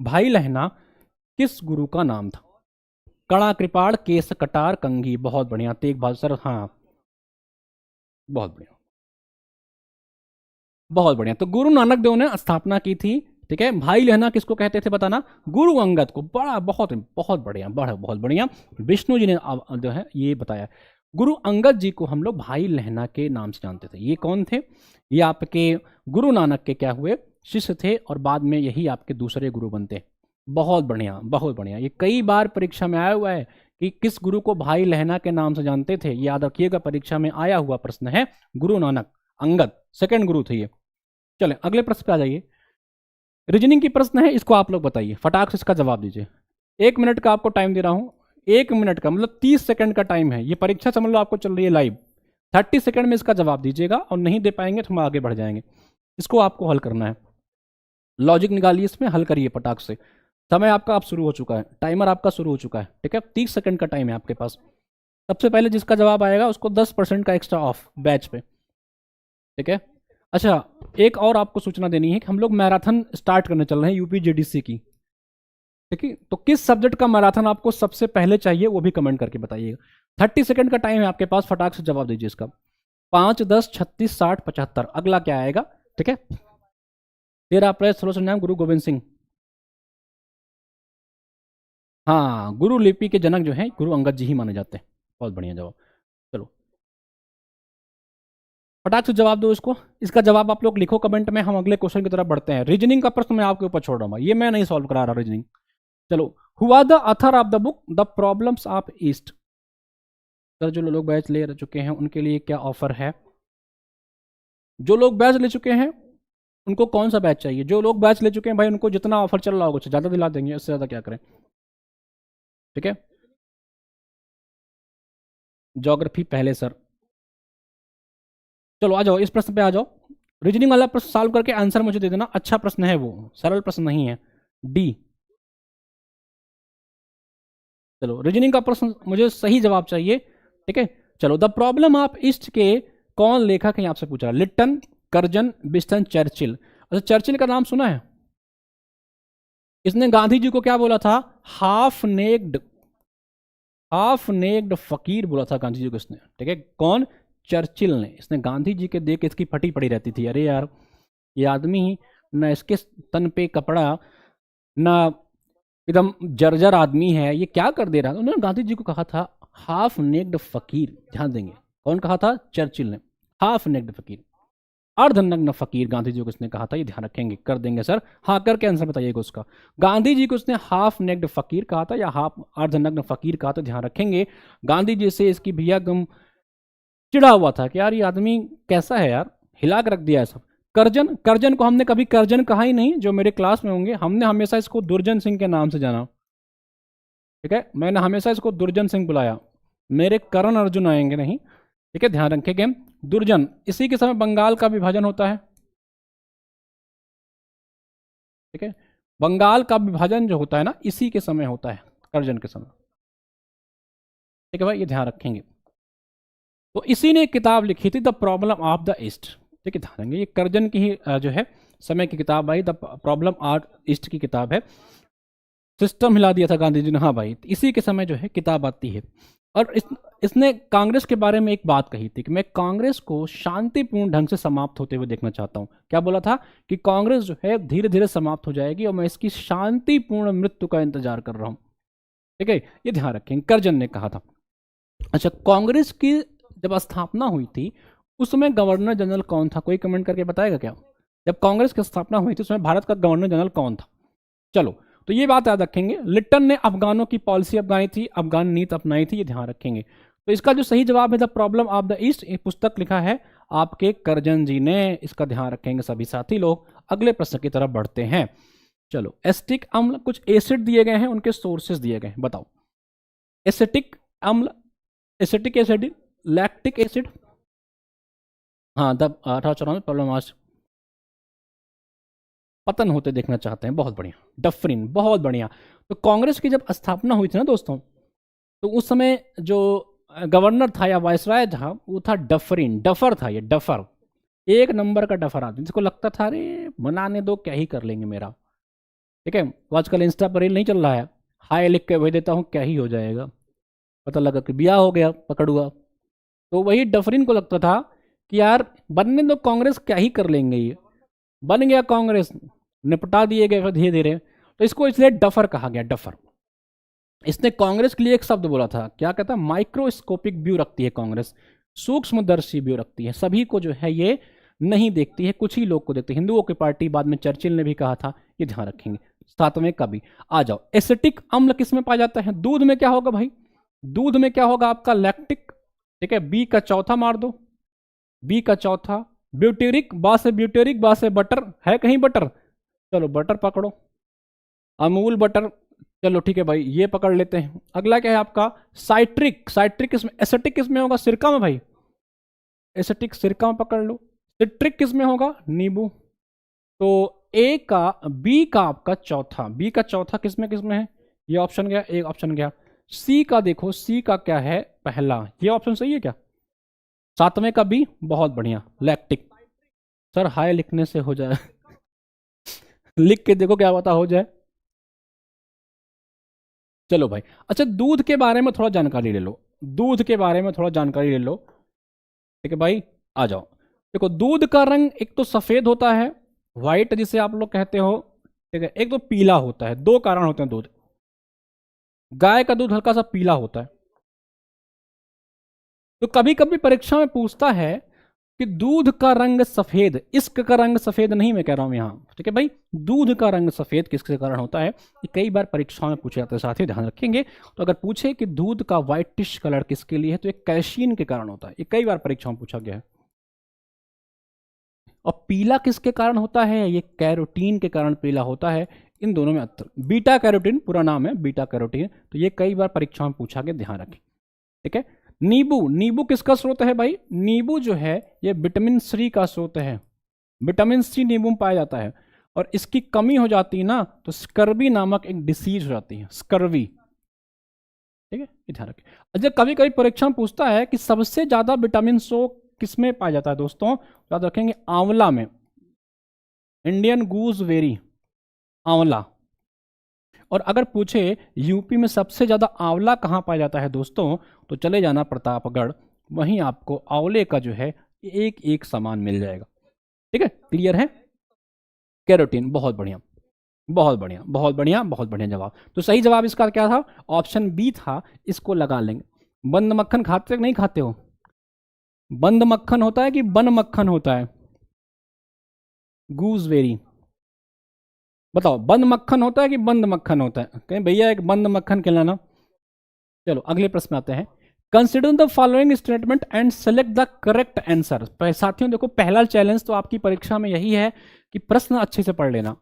भाई लहना किस गुरु का नाम था? कड़ा कृपाड़, केस कटार, कंघी, बहुत बढ़िया, तेग बहादुर सर, हाँ बहुत बढ़िया, बहुत बढ़िया। तो गुरु नानक देव ने स्थापना की थी, ठीक है। भाई लहना किसको कहते थे बताना? गुरु अंगद को। बड़ा, बहुत बहुत बढ़िया, बड़ा बहुत बढ़िया, विष्णु जी ने जो है ये बताया। गुरु अंगद जी को हम लोग भाई लहना के नाम से जानते थे। ये कौन थे? ये आपके गुरु नानक के क्या हुए? शिष्य थे, और बाद में यही आपके दूसरे गुरु बनते। बहुत बढ़िया, बहुत बढ़िया। ये कई बार परीक्षा में आया हुआ है कि किस गुरु को भाई लहना के नाम से जानते थे, याद रखिएगा, परीक्षा में आया हुआ प्रश्न है। गुरु नानक अंगद सेकंड गुरु थे ये। चले अगले प्रश्न पे आ जाइए। रीजनिंग की प्रश्न है, इसको आप लोग बताइए, फटाक से इसका जवाब दीजिए। 1 मिनट का आपको टाइम दे रहा हूं, 1 मिनट का मतलब 30 सेकंड का टाइम है। ये परीक्षा समझ लो आपको चल रही है लाइव। 30 सेकंड में इसका जवाब दीजिएगा, और नहीं दे पाएंगे तो हम आगे बढ़ जाएंगे। इसको आपको हल करना है, लॉजिक निकालिए इसमें, हल करिए फटाक से। समय आपका अब शुरू हो चुका है, टाइमर आपका शुरू हो चुका है, ठीक है। 30 सेकंड का टाइम है आपके पास। सबसे पहले जिसका जवाब आएगा उसको 10% का एक्स्ट्रा ऑफ बैच पे, ठीक है। अच्छा, एक और आपको सूचना देनी है कि हम लोग मैराथन स्टार्ट करने चल रहे हैं यूपीजीडीसी की। ठीक है, तो किस सब्जेक्ट का मैराथन आपको सबसे पहले चाहिए वो भी कमेंट करके बताइएगा। 30 सेकंड का टाइम है आपके पास, फटाक से जवाब दीजिए इसका। 5, 10, 36, 60, 75। अगला क्या आएगा? ठीक है, 13 अप्रैल सर्वोच्च न्यायालय गुरु गोविंद सिंह। हाँ, गुरु लिपि के जनक जो हैं गुरु अंगद जी ही माने जाते हैं। बहुत बढ़िया जवाब। चलो, फटाक से जवाब दो इसको। इसका जवाब आप लोग लिखो कमेंट में, हम अगले क्वेश्चन की तरफ बढ़ते हैं। रीजनिंग का प्रश्न मैं आपके ऊपर छोड़ रहा हूँ, ये मैं नहीं सॉल्व करा रहा रीजनिंग। चलो, हुआ the author of the book the problems of east. Sir, जो लोग बैच ले चुके हैं उनके लिए क्या ऑफर है? जो लोग बैच ले चुके हैं उनको कौन सा बैच चाहिए? जो लोग बैच ले चुके हैं भाई, उनको जितना ऑफर चल रहा होगा उससे ज़्यादा दिला देंगे, इससे ज़्यादा क्या करें। ठीक है, ज्योग्राफी पहले सर। चलो आ जाओ, इस प्रश्न पे आ जाओ। रीजनिंग वाला प्रश्न सॉल्व करके आंसर मुझे दे देना। अच्छा प्रश्न है वो, सरल प्रश्न नहीं है। डी। चलो, रीजनिंग का प्रश्न मुझे सही जवाब चाहिए। ठीक है, चलो, द प्रॉब्लम ऑफ ईस्ट के कौन लेखक है आपसे पूछ रहा है? लिट्टन, कर्जन, बिस्टन, चर्चिल। अच्छा, चर्चिल का नाम सुना है? इसने गांधी जी को क्या बोला था? हाफ नेक्ड फकीर बोला था गांधी जी को इसने। ठीक है, कौन? चर्चिल ने। इसने गांधी जी के देख इसकी फटी पड़ी रहती थी, अरे यार ये आदमी न इसके तन पे कपड़ा, न एकदम जर्जर आदमी है, ये क्या कर दे रहा है। उन्होंने गांधी जी को कहा था हाफ नेक्ड फकीर। ध्यान देंगे, कौन कहा था? चर्चिल ने। हाफ नेक्ड फकीर, अर्धनग्न फकीर गांधी जी को इसने कहा था, ये ध्यान रखेंगे। कर देंगे सर, हाँ करके आंसर बताइएगा उसका। गांधी जी को इसने हाफ नेक्ड फकीर कहा था या हाफ अर्धनग्न फकीर कहा था, ध्यान रखेंगे। गांधी जी से इसकी भैया गम चिढ़ा हुआ था कि यार ये आदमी कैसा है यार, हिला कर रख दिया है सब। करजन, करजन को हमने कभी करजन कहा ही नहीं। जो मेरे क्लास में होंगे, हमने हमेशा इसको दुर्जन सिंह के नाम से जाना। ठीक है, मैंने हमेशा इसको दुर्जन सिंह बुलाया, मेरे करण अर्जुन आएंगे नहीं। ठीक है, ध्यान रखेंगे। दुर्जन, इसी के समय बंगाल का विभाजन होता है। ठीक है, बंगाल का विभाजन जो होता है ना, इसी के समय होता है, करजन के समय। ठीक है भाई, ये ध्यान रखेंगे। तो इसी ने एक किताब लिखी थी, the problem of the east. ठीक है, ध्यान रखेंगे, ये करजन की ही जो है समय की किताब आई, द प्रॉब्लम ऑफ ईस्ट की किताब है। सिस्टम हिला दिया था गांधी जी ने, हाँ भाई, इसी के समय जो है किताब आती है। और इसने कांग्रेस के बारे में एक बात कही थी कि मैं कांग्रेस को शांतिपूर्ण ढंग से समाप्त होते हुए देखना चाहता हूं। क्या बोला था? कि कांग्रेस जो है धीरे धीरे समाप्त हो जाएगी और मैं इसकी शांतिपूर्ण मृत्यु का इंतजार कर रहा हूं। ठीक है, ये ध्यान रखें, करजन ने कहा था। अच्छा, कांग्रेस की जब स्थापना हुई थी उस समय गवर्नर जनरल कौन था? कोई कमेंट करके बताएगा क्या? जब कांग्रेस की स्थापना हुई थी उस समय भारत का गवर्नर जनरल कौन था? चलो, तो ये बात याद रखेंगे। लिट्टन ने अफगानों की पॉलिसी अपनाई थी, अफगान नीति अपनाई थी, ये ध्यान रखेंगे। तो इसका जो सही जवाब है the problem of the east, ये पुस्तक लिखा है आपके करजन जी ने। इसका ध्यान रखेंगे सभी साथी लोग। अगले प्रश्न की तरफ बढ़ते हैं। चलो, एसिटिक अम्ल, कुछ एसिड दिए गए हैं, उनके सोर्सेज दिए गए हैं, बताओ। एसिटिक अम्ल, एसिटिक एसिड, लैक्टिक एसिड। हाँ, तब 1894 प्रॉब्लम आज पतन होते देखना चाहते हैं, बहुत बढ़िया। डफरिन, बहुत बढ़िया। तो कांग्रेस की जब स्थापना हुई थी ना दोस्तों, तो उस समय जो गवर्नर था या वायसराय था वो था डफरिन। डफर था ये, डफर, एक नंबर का डफर आदमी, जिसको लगता था अरे बनाने दो, क्या ही कर लेंगे मेरा। ठीक है, वो आजकल इंस्टा पर रील नहीं चल रहा है, हाय लिख के भेज देता हूँ क्या ही हो जाएगा, पता लगा कि ब्याह हो गया, पकड़ हुआ। तो वही डफरिन को लगता था कि यार बनने दो कांग्रेस, क्या ही कर लेंगे ये। बन गया कांग्रेस, निपटा दिए गए फिर धीरे धीरे। तो इसको इसलिए डफर कहा गया, डफर। इसने कांग्रेस के लिए एक शब्द बोला था, क्या कहता है? माइक्रोस्कोपिक व्यू रखती है कांग्रेस, सूक्ष्मदर्शी व्यू रखती है, सभी को जो है ये नहीं देखती है, कुछ ही लोग को देखती है। हिंदुओं की पार्टी, बाद में चर्चिल ने भी कहा था, ये ध्यान रखेंगे। सातवें का भी आ जाओ। एसिटिक अम्ल किस में पाया जाता है? दूध में। क्या होगा भाई? दूध में क्या होगा आपका? लैक्टिक। ठीक है, बी का चौथा मार दो, बी का चौथा। ब्यूटेरिक, बा से ब्यूटेरिक, बा से बटर, है कहीं बटर? चलो बटर पकड़ो, अमूल बटर। चलो ठीक है भाई, ये पकड़ लेते हैं। अगला क्या है आपका? साइट्रिक। साइट्रिक किसमें? एसिटिक किसमें होगा? सिरका में भाई, एसिटिक सिरका में पकड़ लो। सिट्रिक किसमें होगा? नींबू। तो ए का, बी का आपका चौथा, बी का चौथा किसमें किसमें है? ये ऑप्शन गया, एक ऑप्शन गया। सी का देखो, सी का क्या है? पहला, ये ऑप्शन सही है क्या? सातवें का बी, बहुत बढ़िया, लैक्टिक। सर हाय लिखने से हो जाए लिख के देखो क्या पता हो जाए। चलो भाई, अच्छा दूध के बारे में थोड़ा जानकारी ले लो, दूध के बारे में थोड़ा जानकारी ले लो। ठीक है भाई, आ जाओ। देखो दूध का रंग एक तो सफेद होता है, व्हाइट जिसे आप लोग कहते हो, ठीक है, एक तो पीला होता है। दो कारण होते हैं दूध, गाय का दूध हल्का सा पीला होता है। तो कभी कभी परीक्षा में पूछता है कि दूध का रंग सफेद, इश्क का रंग सफेद नहीं मैं कह रहा हूं यहां, ठीक है भाई। दूध का रंग सफेद किसके कारण होता है, ये कई बार परीक्षाओं में पूछे जाते हैं, साथ ही ध्यान रखेंगे। तो अगर पूछे कि दूध का व्हाइटिश कलर किसके लिए है, तो ये कैल्शियम के कारण होता है, ये कई बार परीक्षाओं में पूछा गया है। और पीला किसके कारण होता है, ये कैरोटीन के कारण पीला होता है। इन दोनों में अंतर, बीटा कैरोटीन पूरा नाम है, बीटा कैरोटीन। तो ये कई बार परीक्षाओं में पूछा गया, ध्यान रखें। ठीक है, नींबू, नींबू किसका स्रोत है भाई, नींबू जो है ये विटामिन सी का स्रोत है। विटामिन सी नींबू में पाया जाता है, और इसकी कमी हो जाती है ना तो स्कर्वी नामक एक डिसीज हो जाती है, स्कर्वी। ठीक है, ये ध्यान रखें। अच्छा कभी कभी परीक्षा में पूछता है कि सबसे ज्यादा विटामिन सो किसमें पाया जाता है दोस्तों, याद रखेंगे आंवला में, इंडियन गूसबेरी, आंवला। और अगर पूछे यूपी में सबसे ज्यादा आंवला कहाँ पाया जाता है दोस्तों, तो चले जाना प्रतापगढ़, वहीं आपको आंवले का जो है एक एक सामान मिल जाएगा। ठीक है, क्लियर है। कैरोटीन, बहुत बढ़िया, बहुत बढ़िया, बहुत बढ़िया, बहुत बढ़िया जवाब। तो सही जवाब इसका क्या था, ऑप्शन बी था, इसको लगा लेंगे। बंद मक्खन खाते हो नहीं खाते हो, बंद मक्खन होता है कि बन मक्खन होता है, गूसबेरी, बताओ बंद मक्खन होता है कि बंद मक्खन होता है, कहीं भैया एक बंद मक्खन खिलाना। चलो अगले प्रश्न आते हैं। Consider the following statement and select the correct answer. साथियों देखो पहला चैलेंज तो आपकी परीक्षा में यही है कि प्रश्न अच्छे से पढ़ लेना।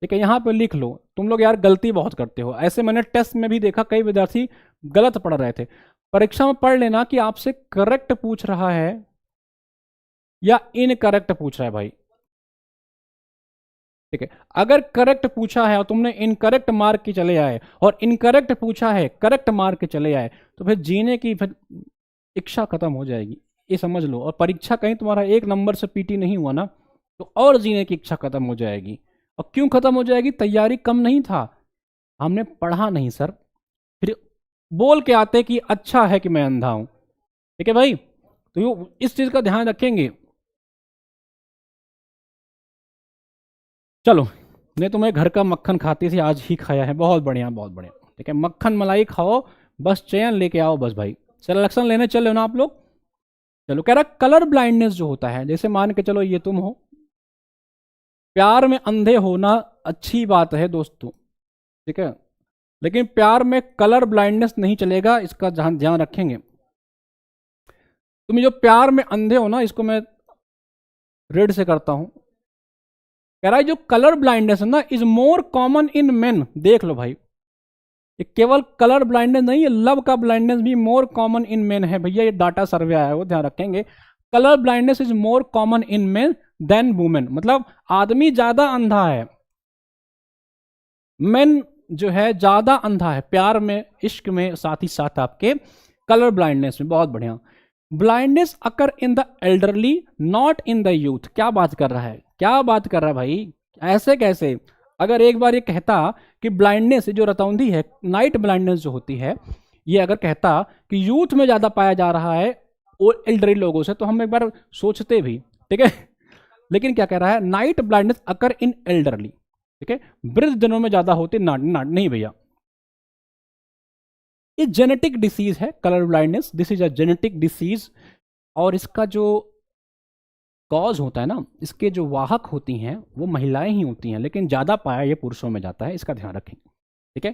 ठीक है, यहां पे लिख लो। तुम लोग यार गलती बहुत करते हो, ऐसे मैंने टेस्ट में भी देखा कई विद्यार्थी गलत पढ़ रहे थे। परीक्षा में पढ़ लेना कि आपसे करेक्ट पूछ रहा है या इनकरेक्ट पूछ रहा है भाई। ठीक है, अगर करेक्ट पूछा है और तुमने इनकरेक्ट मार्क के चले आए, और इनकरेक्ट पूछा है करेक्ट मार्क के चले आए, तो फिर जीने की फिर इच्छा खत्म हो जाएगी, ये समझ लो। और परीक्षा कहीं तुम्हारा एक नंबर से पीटी नहीं हुआ ना, तो और जीने की इच्छा खत्म हो जाएगी। और क्यों खत्म हो जाएगी, तैयारी कम नहीं था, हमने पढ़ा नहीं सर। फिर बोल के आते कि अच्छा है कि मैं अंधा हूं। ठीक है भाई, तो इस चीज का ध्यान रखेंगे। चलो, नहीं तो मैं घर का मक्खन खाती थी, आज ही खाया है, बहुत बढ़िया बहुत बढ़िया। ठीक है, मक्खन मलाई खाओ, बस चयन लेके आओ बस भाई। सिलेक्शन लेने चले हो ना आप लोग। चलो, कह रहा कलर ब्लाइंडनेस जो होता है, जैसे मान के चलो ये तुम हो, प्यार में अंधे होना अच्छी बात है दोस्तों, ठीक है, लेकिन प्यार में कलर ब्लाइंडनेस नहीं चलेगा, इसका ध्यान ध्यान रखेंगे। तुम जो प्यार में अंधे हो ना, इसको मैं रेड से करता हूं। कह रहा है जो कलर ब्लाइंडनेस है ना is more common in main. देख लो भाई, ये केवल कलर ब्लाइंडनेस नहीं है, लव का ब्लाइंडनेस भी मोर कॉमन इन मेन है भैया, ये डाटा सर्वे आया है, वो ध्यान रखेंगे। Colour blindness is more common in men than women, मतलब आदमी ज्यादा अंधा है, मेन जो है ज्यादा अंधा है प्यार में, इश्क में, साथ ही साथ आपके कलर ब्लाइंडनेस में। बहुत बढ़िया। Blindness occur in the elderly not in the youth. क्या बात कर रहा है, क्या बात कर रहा है भाई, ऐसे कैसे। अगर एक बार ये कहता कि ब्लाइंडनेस जो रतौंधी है, नाइट ब्लाइंडनेस जो होती है, ये अगर कहता कि यूथ में ज्यादा पाया जा रहा है एल्डरली लोगों से, तो हम एक बार सोचते भी। ठीक है, लेकिन क्या कह रहा है, नाइट ब्लाइंडनेस अकर इन एल्डरली, ठीक है, वृद्ध जनों में ज्यादा होती नहीं भैया, ये जेनेटिक डिसीज है colour blindness, this is a genetic disease. और इसका जो कॉज होता है ना, इसके जो वाहक होती हैं वो महिलाएं ही होती हैं, लेकिन ज़्यादा पाया ये पुरुषों में जाता है, इसका ध्यान रखें। ठीक है,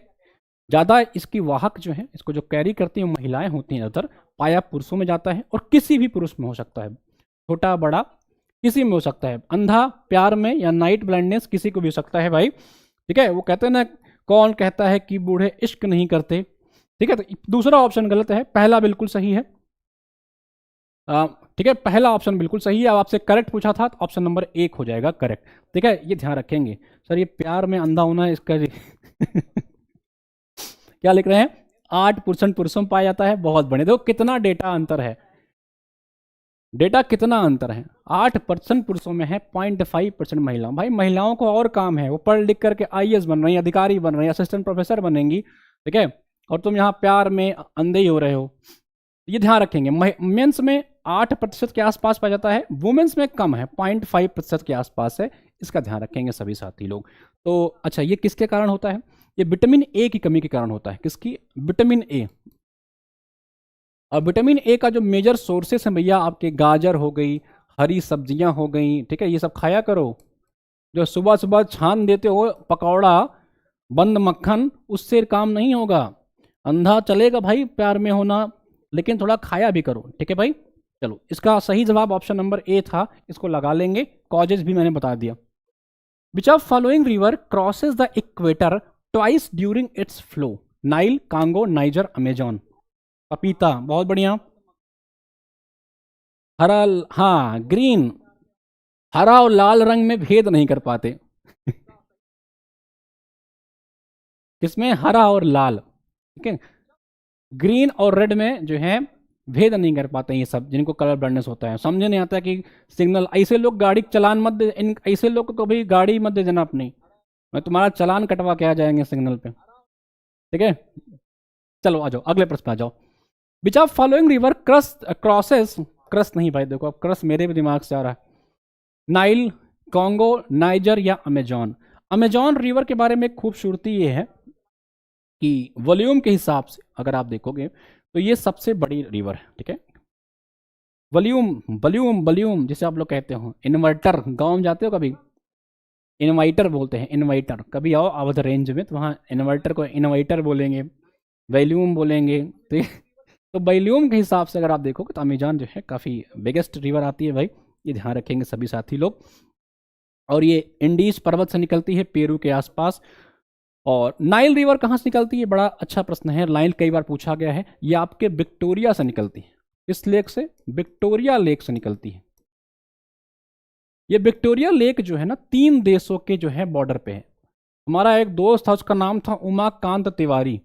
ज़्यादा इसकी वाहक जो है, इसको जो कैरी करती हैं महिलाएं होती हैं, ज़्यादातर पाया पुरुषों में जाता है, और किसी भी पुरुष में हो सकता है, छोटा बड़ा किसी में हो सकता है। अंधा प्यार में या नाइट ब्लाइंडनेस किसी को भी हो सकता है भाई। ठीक है, वो कहते हैं ना, कौन कहता है कि बूढ़े इश्क नहीं करते। ठीक है, तो दूसरा ऑप्शन गलत है, पहला बिल्कुल सही है। ठीक है, पहला ऑप्शन बिल्कुल सही है। अब आपसे करेक्ट पूछा था तो ऑप्शन नंबर 1 हो जाएगा करेक्ट। ठीक है, ये ध्यान रखेंगे। सर ये प्यार में अंधा होना इसका क्या लिख रहे हैं, 8% पुरुषों में पाया जाता है, बहुत बढ़िया। देखो कितना डेटा अंतर है, डेटा कितना अंतर है, 8% पुरुषों में है, 0.5% महिलाओं। भाई महिलाओं को और काम है, वो पढ़ लिख करके आईएएस बन रही, अधिकारी बन रही, असिस्टेंट प्रोफेसर बनेंगी, ठीक है, और तुम यहाँ प्यार में अंधे ही हो रहे हो। ये ध्यान रखेंगे। मेंस में 8% के आसपास पाया जाता है, वुमेन्स में कम है, 0.5% के आसपास है। इसका ध्यान रखेंगे सभी साथी लोग। तो अच्छा, ये किसके कारण होता है? ये विटामिन ए की कमी के कारण होता है। किसकी? Vitamin A. और विटामिन ए का जो मेजर सोर्सेस है भैया, आपके गाजर हो गई, हरी सब्जियां हो गई, ठीक है, ये सब खाया करो। जो सुबह सुबह छान देते हो पकौड़ा, बंद मक्खन, उससे काम नहीं होगा। अंधा चलेगा भाई प्यार में होना, लेकिन थोड़ा खाया भी करो, ठीक है भाई। चलो, इसका सही जवाब ऑप्शन नंबर ए था, इसको लगा लेंगे। कॉजेज भी मैंने बता दिया। विच of following river crosses the equator twice during its flow? Nile, Congo, niger, Amazon. पपीता, बहुत बढ़िया। हरा, हाँ ग्रीन, हरा और लाल रंग में भेद नहीं कर पाते। किसमें? हरा और लाल, ठीक है। ग्रीन और रेड में जो है भेद नहीं कर पाते ये सब, जिनको कलर ब्लाइंडनेस होता है। समझ नहीं आता कि सिग्नल, ऐसे लोग गाड़ी चलान मत दे, इन ऐसे लोग को कभी गाड़ी मत दे देना अपनी, मैं तुम्हारा चालान कटवा के आ जाएंगे सिग्नल पे, ठीक है। चलो आ जाओ, अगले प्रश्न पे आ जाओ। विच of following river crosses, cross नहीं भाई, देखो अब क्रस मेरे भी दिमाग से आ रहा है। नाइल, कॉन्गो, नाइजर या अमेजॉन। अमेजॉन रिवर के बारे में खूबसूरती ये है कि वॉल्यूम के हिसाब से अगर आप देखोगे तो ये सबसे बड़ी रिवर है, ठीक है। वॉल्यूम, वॉल्यूम, वॉल्यूम जिसे आप लोग कहते हो। इन्वर्टर, गांव में जाते हो कभी, इन्वाइटर बोलते हैं, इन्वाइटर। कभी आओ अवध रेंज में तो वहाँ इन्वर्टर को इन्वाइटर बोलेंगे, वॉल्यूम बोलेंगे, तो वॉल्यूम के हिसाब से अगर आप देखोगे तो अमेजॉन जो है काफ़ी बिगेस्ट रिवर आती है भाई, ये ध्यान रखेंगे सभी साथी लोग। और ये इंडीज पर्वत से निकलती है, पेरू के आसपास। और नाइल रिवर कहाँ से निकलती है? बड़ा अच्छा प्रश्न है, नाइल कई बार पूछा गया है। ये आपके विक्टोरिया से निकलती है। इस लेक से? विक्टोरिया लेक से निकलती है। ये विक्टोरिया लेक जो है ना, 3 देशों के जो है बॉर्डर पे है। हमारा एक दोस्त था, उसका नाम था उमाकांत तिवारी,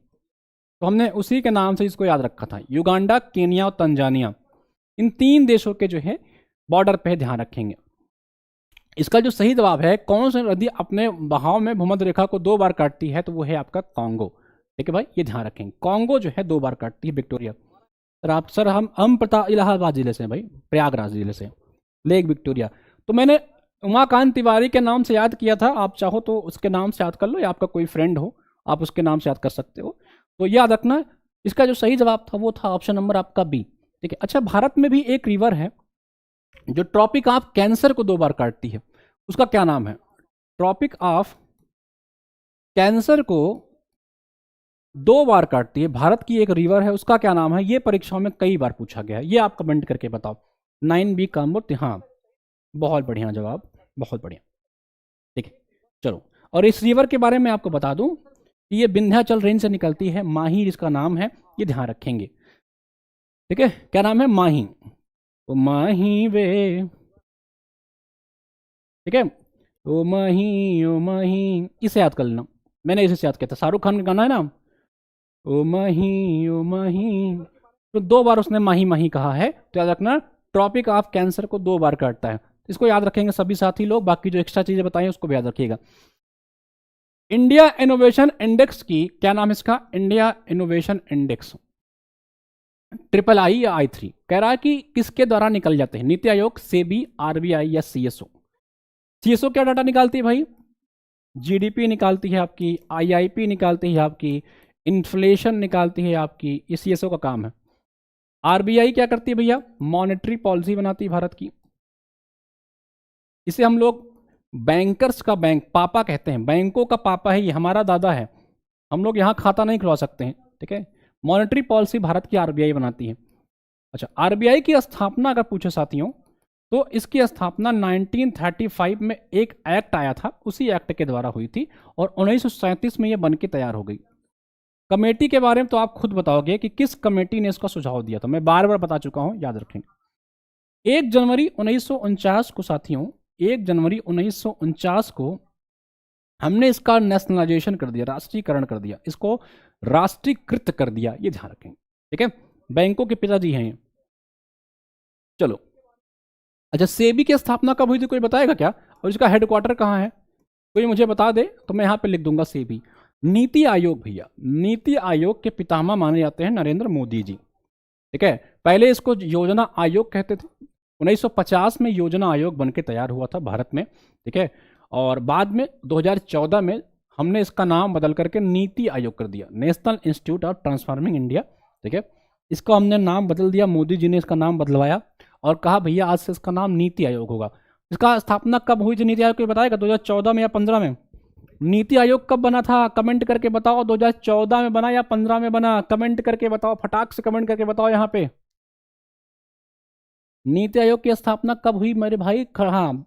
तो हमने उसी के नाम से इसको याद रखा था। युगांडा, केनिया और तंजानिया, इन 3 देशों के जो है बॉर्डर पे ध्यान रखेंगे। इसका जो सही जवाब है, कौन सी नदी अपने बहाव में भूमध्य रेखा को 2 बार काटती है? तो वो है आपका कांगो, ठीक है भाई, ये ध्यान रखेंगे। कांगो जो है 2 बार काटती है विक्टोरिया। सर हम पता इलाहाबाद जिले से भाई, प्रयागराज जिले से, लेक विक्टोरिया। तो मैंने उमाकांत तिवारी के नाम से याद किया था, आप चाहो तो उसके नाम से याद कर लो, या आपका कोई फ्रेंड हो आप उसके नाम से याद कर सकते हो। तो याद रखना, इसका जो सही जवाब था वो था ऑप्शन नंबर आपका बी, ठीक है। अच्छा, भारत में भी एक रिवर है जो ट्रॉपिक ऑफ कैंसर को 2 बार काटती है, उसका क्या नाम है? ट्रॉपिक ऑफ कैंसर को 2 बार काटती है, भारत की एक रिवर है, उसका क्या नाम है? ये परीक्षाओं में कई बार पूछा गया है, ये आप कमेंट करके बताओ। 9B कामोद, हाँ बहुत बढ़िया जवाब, बहुत बढ़िया, ठीक है। चलो, और इस रिवर के बारे में आपको बता दूं कि ये विंध्याचल रेंज से निकलती है, माही जिसका नाम है, ये ध्यान रखेंगे, ठीक है। क्या नाम है? माही। तो माही वे, ठीक है, ओ माही, इसे याद कर लेना, मैंने इसे याद किया था, शाहरुख खान का गाना है ना, ओ माही। तो 2 बार उसने माही माही कहा है, तो याद रखना ट्रॉपिक ऑफ कैंसर को 2 बार काटता है, इसको याद रखेंगे सभी साथी लोग। बाकी जो एक्स्ट्रा चीजें बताई उसको भी याद रखिएगा। इंडिया इनोवेशन इंडेक्स की क्या नाम है इसका? इंडिया इनोवेशन इंडेक्स, III या I3, कह रहा है कि किसके द्वारा निकल जाते हैं? नीति आयोग, सेबी, आरबीआई या सीएसओ। सीएसओ क्या डाटा निकालती है भाई? जीडीपी निकालती है आपकी, आईआईपी निकालती है आपकी, इन्फ्लेशन निकालती है आपकी, ये सीएसओ का काम है। आरबीआई क्या करती है भैया? मॉनेटरी पॉलिसी बनाती है भारत की। इसे हम लोग बैंकर्स का बैंक, पापा कहते हैं, बैंकों का पापा है ये, हमारा दादा है। हम लोग यहाँ खाता नहीं खुलवा सकते हैं, ठीक है। मॉनेटरी पॉलिसी भारत की आरबीआई बनाती है। अच्छा, आरबीआई की स्थापना अगर पूछे साथियों, तो इसकी स्थापना 1935 में एक एक्ट आया था, उसी एक्ट के द्वारा हुई थी, और 1937 में ये बन के तैयार हो गई। कमेटी के बारे में तो आप खुद बताओगे कि किस कमेटी ने इसका सुझाव दिया था, मैं बार बार बता चुका हूं, याद रखेंगे। 1 जनवरी 1949 को साथियों, 1 जनवरी 1949 को हमने इसका नेशनलाइजेशन कर दिया, राष्ट्रीयकरण कर दिया, इसको राष्ट्रीयकृत कर दिया, ये ध्यान रखेंगे, ठीक है। बैंकों के पिताजी हैं ये। चलो, अच्छा, सेबी की स्थापना कब हुई थी, कोई बताएगा क्या? और इसका हेडक्वार्टर कहाँ है? कोई मुझे बता दे तो मैं यहाँ पे लिख दूंगा सेबी। नीति आयोग भैया, नीति आयोग के पितामह माने जाते हैं नरेंद्र मोदी जी। ठीक है, पहले इसको योजना आयोग कहते थे। 1950 में योजना आयोग बन के तैयार हुआ था भारत में। ठीक है, और बाद में 2014 में हमने इसका नाम बदल करके नीति आयोग कर दिया, national institute of transforming India. ठीक है, इसको हमने नाम बदल दिया, मोदी जी ने इसका नाम बदलवाया और कहा भैया आज से इसका नाम नीति आयोग होगा। इसका स्थापना कब हुई थी नीति आयोग, को बताएगा? 2014 में या 15 में? नीति आयोग कब बना था, कमेंट करके बताओ। 2014 में बना या 15 में बना? कमेंट करके बताओ, फटाक से कमेंट करके बताओ यहाँ पे। नीति आयोग की स्थापना कब हुई मेरे भाई? हाँ,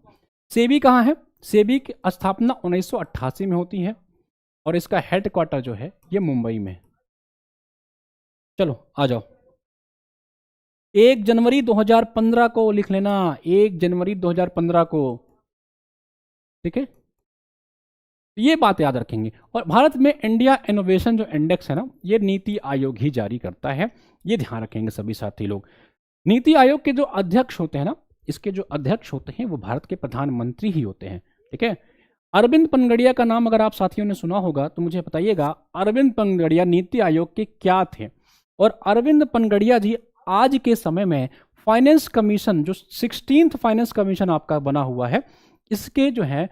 सेबी कहाँ है? सेबी की स्थापना 1988 में होती है और इसका हेडक्वार्टर जो है ये मुंबई में। चलो आ जाओ, 1 जनवरी 2015 को लिख लेना, 1 जनवरी 2015 को। ठीक है, ये बात याद रखेंगे। और भारत में इंडिया इनोवेशन जो इंडेक्स है ना, ये नीति आयोग ही जारी करता है, ये ध्यान रखेंगे सभी साथी लोग। नीति आयोग के जो अध्यक्ष होते हैं ना, इसके जो अध्यक्ष होते हैं वो भारत के प्रधानमंत्री ही होते हैं। ठीक है, अरविंद पनगड़िया का नाम अगर आप साथियों ने सुना होगा तो मुझे बताइएगा, अरविंद पनगड़िया नीति आयोग के क्या थे? और अरविंद पनगड़िया जी आज के समय में फाइनेंस कमीशन, जो 16th फाइनेंस कमीशन आपका बना हुआ है, इसके जो है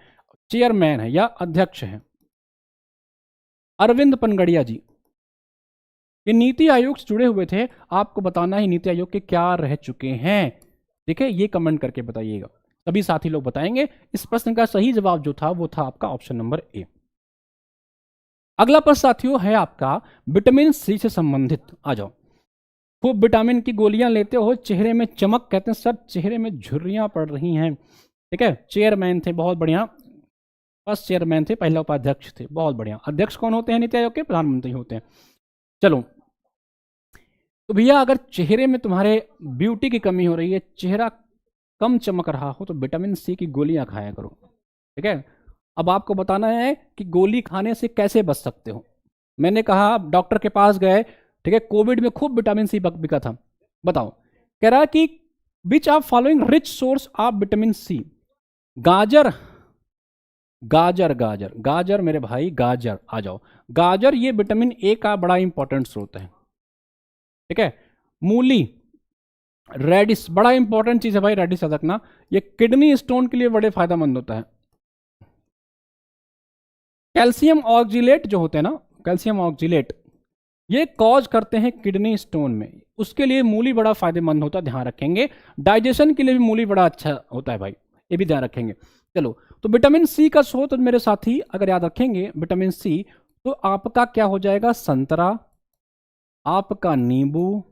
चेयरमैन है या अध्यक्ष हैं अरविंद पनगड़िया जी। ये नीति आयोग से जुड़े हुए थे, आपको बताना है नीति आयोग के क्या रह चुके हैं। ठीक है, ये कमेंट करके बताइएगा, सभी साथी लोग बताएंगे। इस प्रश्न का सही जवाब जो था वो था आपका ऑप्शन नंबर ए। अगला प्रश्न साथियों है आपका विटामिन सी से संबंधित। आ जाओ, खूब विटामिन की गोलियां लेते हो, चेहरे में चमक, कहते हैं सर चेहरे में झुर्रियां पड़ रही हैं। ठीक है, चेयरमैन थे, बहुत बढ़िया, फर्स्ट चेयरमैन थे, पहला उपाध्यक्ष थे, बहुत बढ़िया। अध्यक्ष कौन होते हैं नीति आयोग के? प्रधानमंत्री होते हैं। चलो, तो भैया अगर चेहरे में तुम्हारे ब्यूटी की कमी हो रही है, चेहरा कम चमक रहा हो, तो विटामिन सी की गोलियां खाया करो। ठीक है, अब आपको बताना है कि गोली खाने से कैसे बच सकते हो। मैंने कहा आप डॉक्टर के पास गए, ठीक है, कोविड में खूब विटामिन सी बिका था, बताओ, कह रहा कि which are following rich source of vitamin C? गाजर, गाजर गाजर गाजर मेरे भाई, गाजर आ जाओ। गाजर ये विटामिन ए का बड़ा इंपॉर्टेंट स्रोत है। ठीक है, मूली, रेडिश बड़ा इंपॉर्टेंट चीज है भाई, रेडिश याद रखना, ये किडनी स्टोन के लिए बड़े फायदेमंद होता है। कैल्शियम ऑक्जिलेट जो होते हैं ना, कैल्शियम ऑक्जिलेट, ये कॉज करते हैं किडनी स्टोन में, उसके लिए मूली बड़ा फायदेमंद होता है, ध्यान रखेंगे। डाइजेशन के लिए भी मूली बड़ा अच्छा होता है भाई, ये भी ध्यान रखेंगे। चलो, तो विटामिन सी का स्रोत मेरे साथी अगर याद रखेंगे विटामिन सी, तो आपका क्या हो जाएगा? संतरा, आपका नींबू।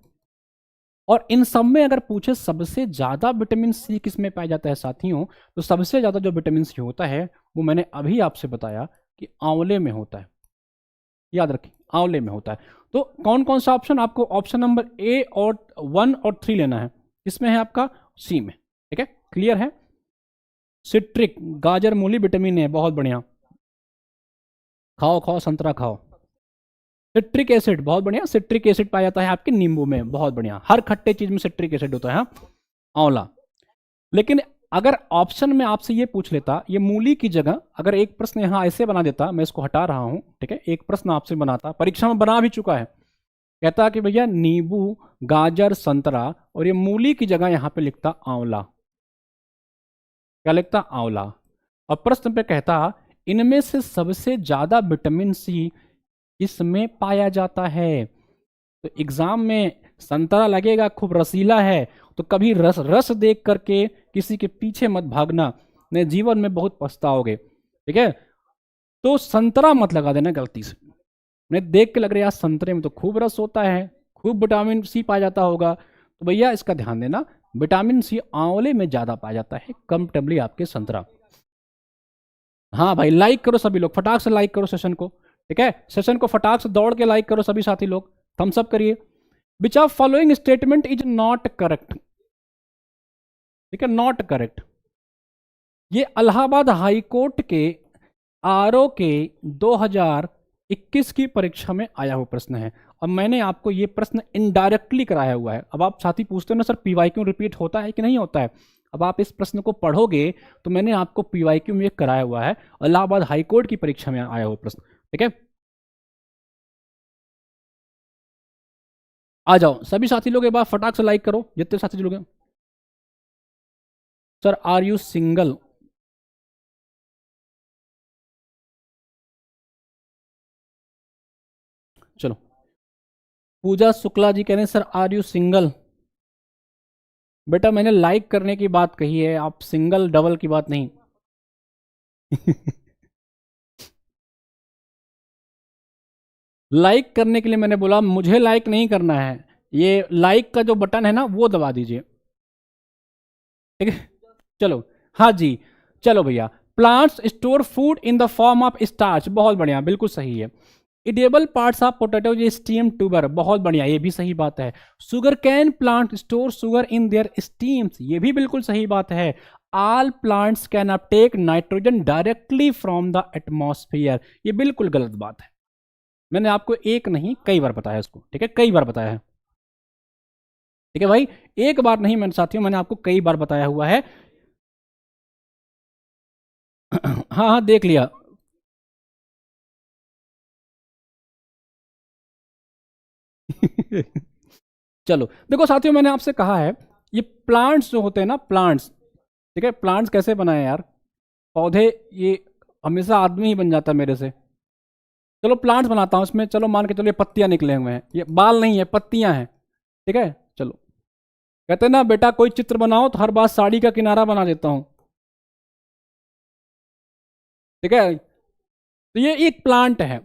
और इन सब में अगर पूछे सबसे ज्यादा विटामिन सी किस में पाया जाता है साथियों, तो सबसे ज्यादा जो विटामिन सी होता है वो मैंने अभी आपसे बताया कि आंवले में होता है, याद रखें, आंवले में होता है। तो कौन कौन सा ऑप्शन? आपको ऑप्शन नंबर ए और 1 और 3 लेना है। इसमें है आपका सी में। ठीक है, क्लियर है? सिट्रिक, गाजर मूली विटामिन ए, बहुत बढ़िया, खाओ खाओ संतरा खाओ। सिट्रिक एसिड, बहुत बढ़िया, सिट्रिक एसिड पाया जाता है आपके नींबू में, बहुत बढ़िया, हर खट्टे चीज में सिट्रिक एसिड होता है। हाँ, आंवला। लेकिन अगर ऑप्शन में आपसे ये पूछ लेता, ये मूली की जगह अगर एक प्रश्न यहां ऐसे बना देता, मैं इसको हटा रहा हूं, ठीक है, एक प्रश्न आपसे बनाता, परीक्षा में बना भी चुका है, कहता कि भैया नींबू, गाजर, संतरा, और ये मूली की जगह यहां पे लिखता आंवला। क्या लिखता? आंवला। और प्रश्न पे कहता इनमें से सबसे ज्यादा विटामिन सी इसमें पाया जाता है। तो एग्जाम में संतरा लगेगा खूब रसीला है, तो कभी रस रस देख करके किसी के पीछे मत भागना, नहीं जीवन में बहुत पछताओगे। ठीक है, तो संतरा मत लगा देना गलती से। मैं देख के लग रहा है यार संतरे में तो खूब रस होता है, खूब विटामिन सी पाया जाता होगा, तो भैया इसका ध्यान देना, विटामिन सी आंवले में ज्यादा पाया जाता है, कंपेरेटिवली आपके संतरा। हाँ भाई, लाइक करो सभी लोग, फटाक से लाइक करो सेशन को। ठीक है, सेशन को फटाक से दौड़ के लाइक करो सभी साथी लोग, थम्स अप करिए। विच of following statement is not correct? ठीक है, नॉट करेक्ट। ये इलाहाबाद हाई कोर्ट के आरओ के 2021 की परीक्षा में आया हुआ प्रश्न है, और मैंने आपको ये प्रश्न इनडायरेक्टली कराया हुआ है। अब आप साथी पूछते हो ना सर पीवाई क्यों रिपीट होता है कि नहीं होता है, अब आप इस प्रश्न को पढ़ोगे तो मैंने आपको पीवाईक्यू में कराया हुआ है, इलाहाबाद हाईकोर्ट की परीक्षा में आया हुआ प्रश्न, ठीक है। आ जाओ सभी साथी लोग एक बार फटाक से लाइक करो, जितने साथी लोग हैं। Sir are you single? चलो, पूजा शुक्ला जी कह रहे हैं सर आर यू सिंगल? बेटा मैंने लाइक करने की बात कही है, आप सिंगल डबल की बात नहीं। लाइक करने के लिए मैंने बोला, मुझे लाइक नहीं करना है, ये लाइक का जो बटन है ना वो दबा दीजिए, ठीक है। चलो, हाँ जी, चलो भैया। Plants store food in the form of starch, बहुत बढ़िया, बिल्कुल सही है। इडेबल पार्ट्स ऑफ पोटैटो, ये स्टीम ट्यूबर, बहुत बढ़िया, ये भी सही बात है। Sugar cane plant store sugar in their stems, ये भी बिल्कुल सही बात है। All plants can Uptake nitrogen directly from the atmosphere, ये बिल्कुल गलत बात है। मैंने आपको एक नहीं कई बार बताया इसको, ठीक है, कई बार बताया है, ठीक है भाई, एक बार नहीं मैंने साथियों, मैंने आपको कई बार बताया हुआ है। हाँ हाँ देख लिया। चलो देखो साथियों, मैंने आपसे कहा है ये प्लांट्स जो होते हैं ना, प्लांट्स, ठीक है, प्लांट्स कैसे बनाए यार, पौधे, ये हमेशा आदमी ही बन जाता है मेरे से। चलो प्लांट्स बनाता हूँ इसमें, चलो मान के चलो ये पत्तियां निकले हुए हैं, ये बाल नहीं है, पत्तियां हैं, ठीक है। चलो, कहते हैं ना बेटा कोई चित्र बनाओ तो हर बार साड़ी का किनारा बना देता हूँ, ठीक है। तो ये एक प्लांट है।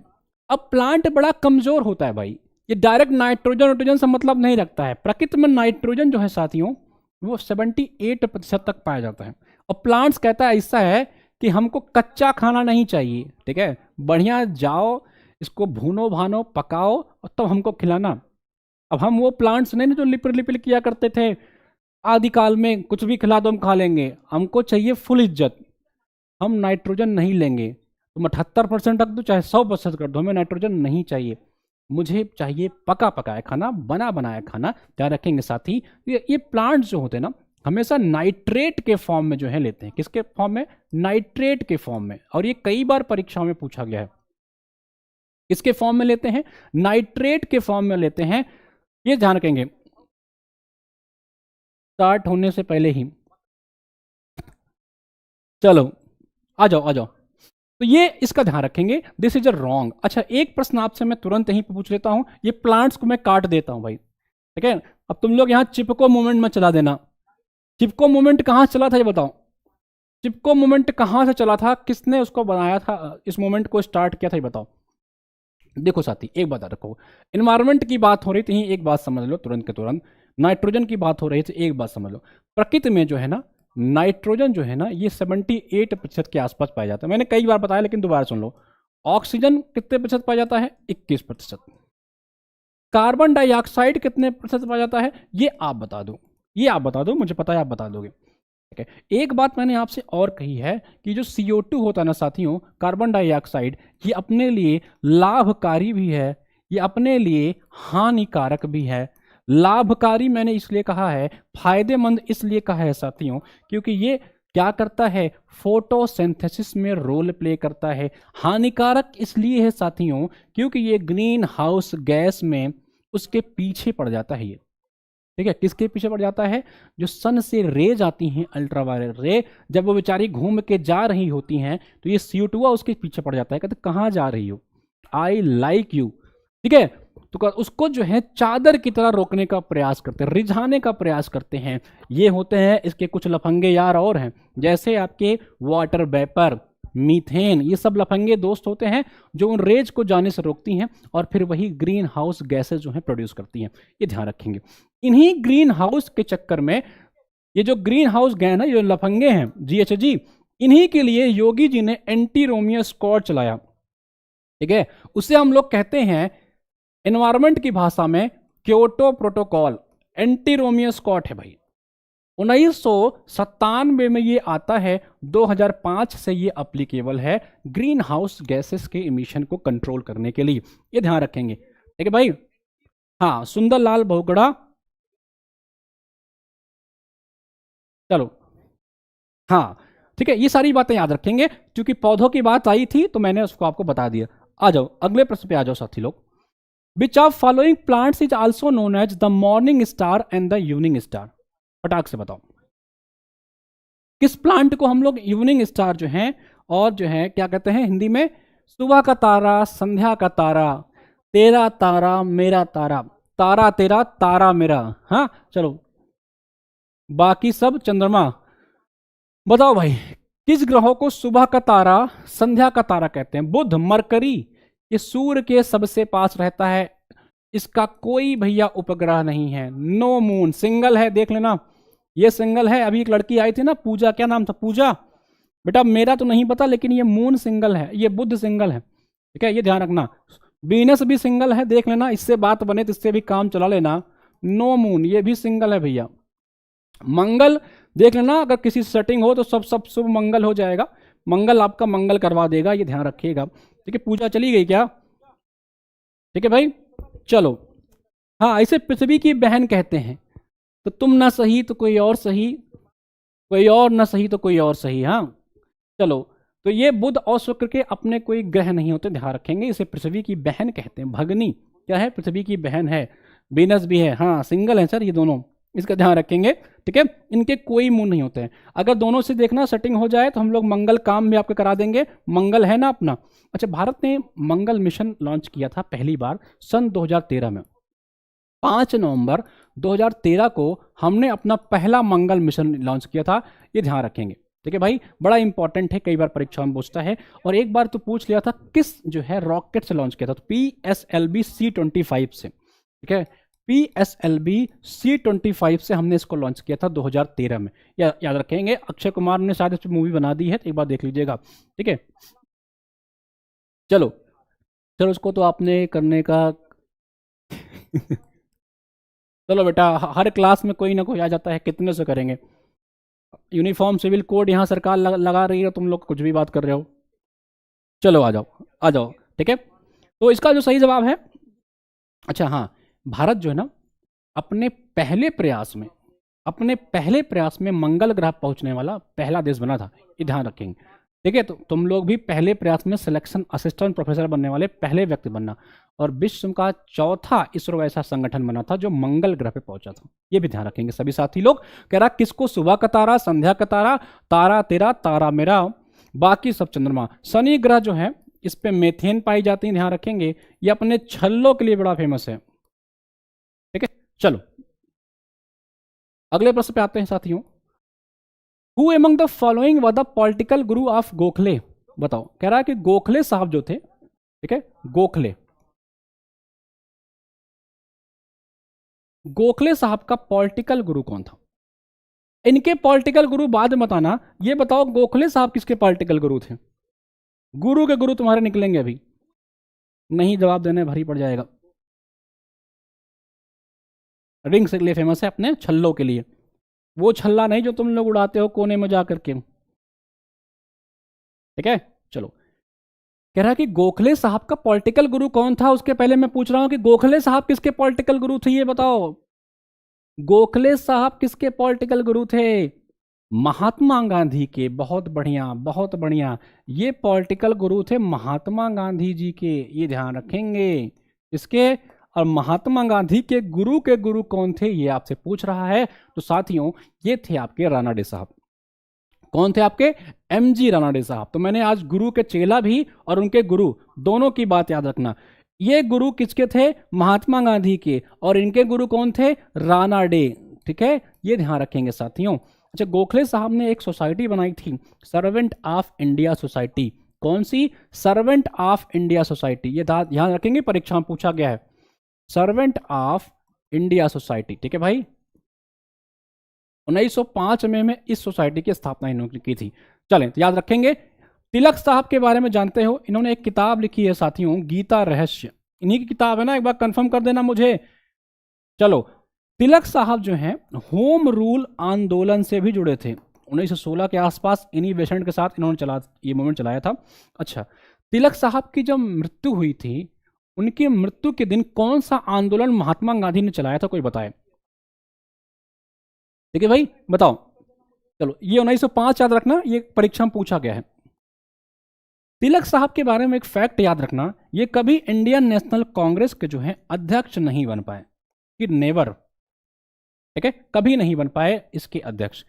अब प्लांट बड़ा कमजोर होता है भाई, ये डायरेक्ट नाइट्रोजन नाइट्रोजन से मतलब नहीं रखता है। प्रकृति में नाइट्रोजन जो है साथियों वो 78% तक पाया जाता है। और प्लांट्स कहता है ऐसा है कि हमको कच्चा खाना नहीं चाहिए, ठीक है, बढ़िया जाओ इसको भूनो भानो पकाओ और तब हमको खिलाना। अब हम वो प्लांट्स नहीं ना जो लिपिर लिपिर किया करते थे आदि काल में, कुछ भी खिला दो हम खा लेंगे, हमको चाहिए फुल इज्जत, हम नाइट्रोजन नहीं लेंगे। तुम 78% रख दो चाहे 100% कर दो, हमें नाइट्रोजन नहीं चाहिए, मुझे चाहिए पका पकाया खाना, बना बनाया खाना। ध्यान रखेंगे साथी, ये प्लांट्स जो होते हैं ना हमेशा नाइट्रेट के फॉर्म में जो है लेते हैं, किसके फॉर्म में? नाइट्रेट के फॉर्म में। और ये कई बार परीक्षाओं में पूछा गया है, किसके फॉर्म में लेते हैं? नाइट्रेट के फॉर्म में लेते हैं, ये ध्यान रखेंगे। स्टार्ट होने से पहले ही, चलो आ जाओ आ जाओ, तो ये इसका ध्यान रखेंगे, दिस इज अ रॉन्ग। अच्छा एक प्रश्न आपसे मैं तुरंत यहीं पे पूछ लेता हूं, ये प्लांट्स को मैं काट देता हूं भाई, ठीक है। अब तुम लोग यहां चिपको मूवमेंट में चला देना। चिपको मूवमेंट कहां से चला था ये बताओ, चिपको मूवमेंट कहां से चला था, किसने उसको बनाया था, इस मूवमेंट को स्टार्ट किया था ये बताओ। देखो साथी एक बात रखो, इन्वायरमेंट की बात हो रही थी, एक बात समझ लो तुरंत के तुरंत, नाइट्रोजन की बात हो रही थी, एक बात समझ लो, प्रकृति में जो है ना नाइट्रोजन जो है ना ये 78% के आसपास पाया जाता है। मैंने कई बार बताया लेकिन दोबारा सुन लो। ऑक्सीजन कितने प्रतिशत पाया जाता है? 21%। कार्बन डाइऑक्साइड कितने प्रतिशत पाया जाता है? ये आप बता दो, ये आप बता दो, मुझे पता है आप बता दोगे, ठीक है। एक बात मैंने आपसे और कही है कि जो CO2 होता है ना साथियों, कार्बन डाइऑक्साइड, ये अपने लिए लाभकारी भी है, ये अपने लिए हानिकारक भी है। लाभकारी मैंने इसलिए कहा है, फायदेमंद इसलिए कहा है साथियों, क्योंकि ये क्या करता है? फोटोसिंथेसिस में रोल प्ले करता है। हानिकारक इसलिए है साथियों क्योंकि ये ग्रीन हाउस गैस में उसके पीछे पड़ जाता है ये, ठीक है। किसके पीछे पड़ जाता है? जो सन से रेज आती हैं, अल्ट्रावायलेट रे, जब वो बेचारी घूम के जा रही होती हैं तो ये CO2 उसके पीछे पड़ जाता है, कहते कहाँ जा रही हो, आई लाइक यू, ठीक है। तो उसको जो है चादर की तरह रोकने का प्रयास करते हैं, रिझाने का प्रयास करते हैं। ये होते हैं इसके कुछ लफंगे यार और हैं, जैसे आपके वाटर वेपर, मीथेन, ये सब लफंगे दोस्त होते हैं जो उन रेज को जाने से रोकती हैं और फिर वही ग्रीन हाउस गैसेज जो है प्रोड्यूस करती हैं। ये ध्यान रखेंगे। इन्हीं ग्रीन हाउस के चक्कर में ये जो ग्रीन हाउस गैस है, ये लफंगे हैं GHG, इन्हीं के लिए योगी जी ने एंटी रोमियो स्क्वाड चलाया, ठीक है। उसे हम लोग कहते हैं एनवायरमेंट की भाषा में Kyoto protocol, anti Romeo squad है भाई। 1997 में ये आता है, 2005 से ये अप्लीकेबल है ग्रीन हाउस गैसेस के इमिशन को कंट्रोल करने के लिए, ये ध्यान रखेंगे, ठीक है भाई। हाँ सुंदरलाल बहुगुणा, चलो हाँ ठीक है, ये सारी बातें याद रखेंगे, क्योंकि पौधों की बात आई थी तो मैंने उसको आपको बता दिया। आ जाओ अगले प्रश्न पे आ जाओ साथी लोग। Which of following plants is also known as the morning star and the evening star? फटाक से बताओ, किस प्लांट को हम लोग इवनिंग स्टार जो है और जो है क्या कहते हैं हिंदी में, सुबह का तारा, संध्या का तारा, तेरा तारा मेरा तारा, तारा तेरा तारा मेरा। हाँ चलो, बाकी सब चंद्रमा। बताओ भाई, किस ग्रहों को सुबह का तारा, संध्या का तारा कहते हैं? बुध, मरकरी, ये सूर्य के सबसे पास रहता है, इसका कोई भैया उपग्रह नहीं है, नो मून, सिंगल है, देख लेना ये सिंगल है। अभी एक लड़की आई थी ना पूजा, क्या नाम था, पूजा, बेटा मेरा तो नहीं पता लेकिन ये मून सिंगल है, ये बुध सिंगल है, ठीक है, ये ध्यान रखना। वीनस भी सिंगल है, देख लेना, इससे बात बने तो इससे भी काम चला लेना। नो मून, ये भी सिंगल है भैया। मंगल देख लेना, अगर किसी सेटिंग हो तो सब सब शुभ मंगल हो जाएगा, मंगल आपका मंगल करवा देगा, ये ध्यान रखिएगा। ठीक है, पूजा चली गई क्या? ठीक है भाई, चलो। हाँ, इसे पृथ्वी की बहन कहते हैं, तो तुम ना सही तो कोई और सही, कोई और ना सही तो कोई और सही। हाँ चलो, तो ये बुध और शुक्र के अपने कोई ग्रह नहीं होते, ध्यान रखेंगे, इसे पृथ्वी की बहन कहते हैं। भगनी क्या है? पृथ्वी की बहन है। वीनस भी है, हाँ सिंगल है सर ये दोनों, इसका ध्यान रखेंगे। ठीक है, इनके कोई मुंह नहीं होते हैं। अगर दोनों से देखना सेटिंग हो जाए तो हम लोग मंगल काम भी आपके करा देंगे, मंगल है ना अपना। अच्छा, भारत ने मंगल मिशन लॉन्च किया था पहली बार सन 2013 में, 5 नवंबर 2013 को हमने अपना पहला मंगल मिशन लॉन्च किया था, ये ध्यान रखेंगे। ठीक है भाई, बड़ा इंपॉर्टेंट है, कई बार परीक्षा में पूछता है। और एक बार तो पूछ लिया था किस जो है रॉकेट से लॉन्च किया था, तो PSLV C-25 से। ठीक है, PSLV C-25 से हमने इसको लॉन्च किया था 2013 में, याद रखेंगे। अक्षय कुमार ने शायद इस पर मूवी बना दी है, तो एक बार देख लीजिएगा। ठीक है, चलो चलो, उसको तो आपने करने का चलो बेटा, हर क्लास में कोई ना कोई आ जाता है, कितने से करेंगे? यूनिफॉर्म सिविल कोड यहाँ सरकार लगा रही है, तुम लोग कुछ भी बात कर रहे हो। चलो आ जाओ आ जाओ। ठीक है, तो इसका जो सही जवाब है, अच्छा हाँ, भारत जो है ना अपने पहले प्रयास में, अपने पहले प्रयास में मंगल ग्रह पहुंचने वाला पहला देश बना था, ये ध्यान रखेंगे। ठीक है, तो तुम लोग भी पहले प्रयास में सिलेक्शन असिस्टेंट प्रोफेसर बनने वाले पहले व्यक्ति बनना, और विश्व का चौथा इसरो ऐसा संगठन बना था जो मंगल ग्रह पे पहुंचा था, ये भी ध्यान रखेंगे सभी साथी लोग। कह रहा किसको सुबह का तारा, संध्या का तारा, तारा तेरा तारा मेरा, बाकी सब चंद्रमा। शनि ग्रह जो है इस पे मेथेन पाई जाती है, ध्यान रखेंगे, ये अपने छल्लों के लिए बड़ा फेमस है। ठीक है, चलो अगले प्रश्न पे आते हैं साथियों। Who among the following were the political Guru of Gokhale? बताओ, कह रहा है कि गोखले साहब जो थे, ठीक है, गोखले, गोखले साहब का पॉलिटिकल गुरु कौन था? इनके पॉलिटिकल गुरु बाद में बताना, ये बताओ गोखले साहब किसके पॉलिटिकल गुरु थे? गुरु के गुरु तुम्हारे निकलेंगे अभी, नहीं जवाब देने भारी पड़ जाएगा। रिंग्स के लिए फेमस है, अपने छल्लों के लिए, वो छल्ला नहीं जो तुम लोग उड़ाते हो कोने में जा करके। ठीक है, चलो, कह रहा है कि गोखले साहब का पॉलिटिकल गुरु कौन था। उसके पहले मैं पूछ रहा हूं कि गोखले साहब किसके पॉलिटिकल गुरु थे, ये बताओ। गोखले साहब किसके पॉलिटिकल गुरु थे? महात्मा गांधी के। बहुत बढ़िया बहुत बढ़िया, ये पॉलिटिकल गुरु थे महात्मा गांधी जी के, ये ध्यान रखेंगे इसके। और महात्मा गांधी के गुरु कौन थे, ये आपसे पूछ रहा है। तो साथियों, ये थे आपके रानाडे साहब। कौन थे आपके? MG रानाडे साहब। तो मैंने आज गुरु के चेला भी और उनके गुरु दोनों की बात याद रखना। ये गुरु किसके थे? महात्मा गांधी के, और इनके गुरु कौन थे? रानाडे। ठीक है, ये ध्यान रखेंगे साथियों। अच्छा, गोखले साहब ने एक सोसाइटी बनाई थी, सर्वेंट ऑफ इंडिया सोसाइटी। कौन सी? सर्वेंट ऑफ इंडिया सोसाइटी, ये ध्यान रखेंगे, परीक्षा में पूछा गया है, सर्वेंट ऑफ इंडिया सोसाइटी। ठीक है भाई, 1905 में इस सोसाइटी की स्थापना इन्होंने की थी। चलें, तो याद रखेंगे। तिलक साहब के बारे में जानते हो, इन्होंने एक किताब लिखी है साथियों, गीता रहस्य, इन्हीं की किताब है ना, एक बार कंफर्म कर देना मुझे। चलो, तिलक साहब जो हैं होम रूल आंदोलन से भी जुड़े थे, 1916 के आसपास इन्हीं बेसेंट के साथ इन्होंने ये मूवमेंट चलाया था। अच्छा, तिलक साहब की जब मृत्यु हुई थी, उनकी मृत्यु के दिन कौन सा आंदोलन महात्मा गांधी ने चलाया था, कोई बताए? ठीक है भाई, बताओ। चलो ये 1905 याद रखना, ये परीक्षा में पूछा गया है। तिलक साहब के बारे में एक फैक्ट याद रखना, ये कभी इंडियन नेशनल कांग्रेस के जो है अध्यक्ष नहीं बन पाए, कि नेवर, ठीक है, कभी नहीं बन पाए इसके अध्यक्ष।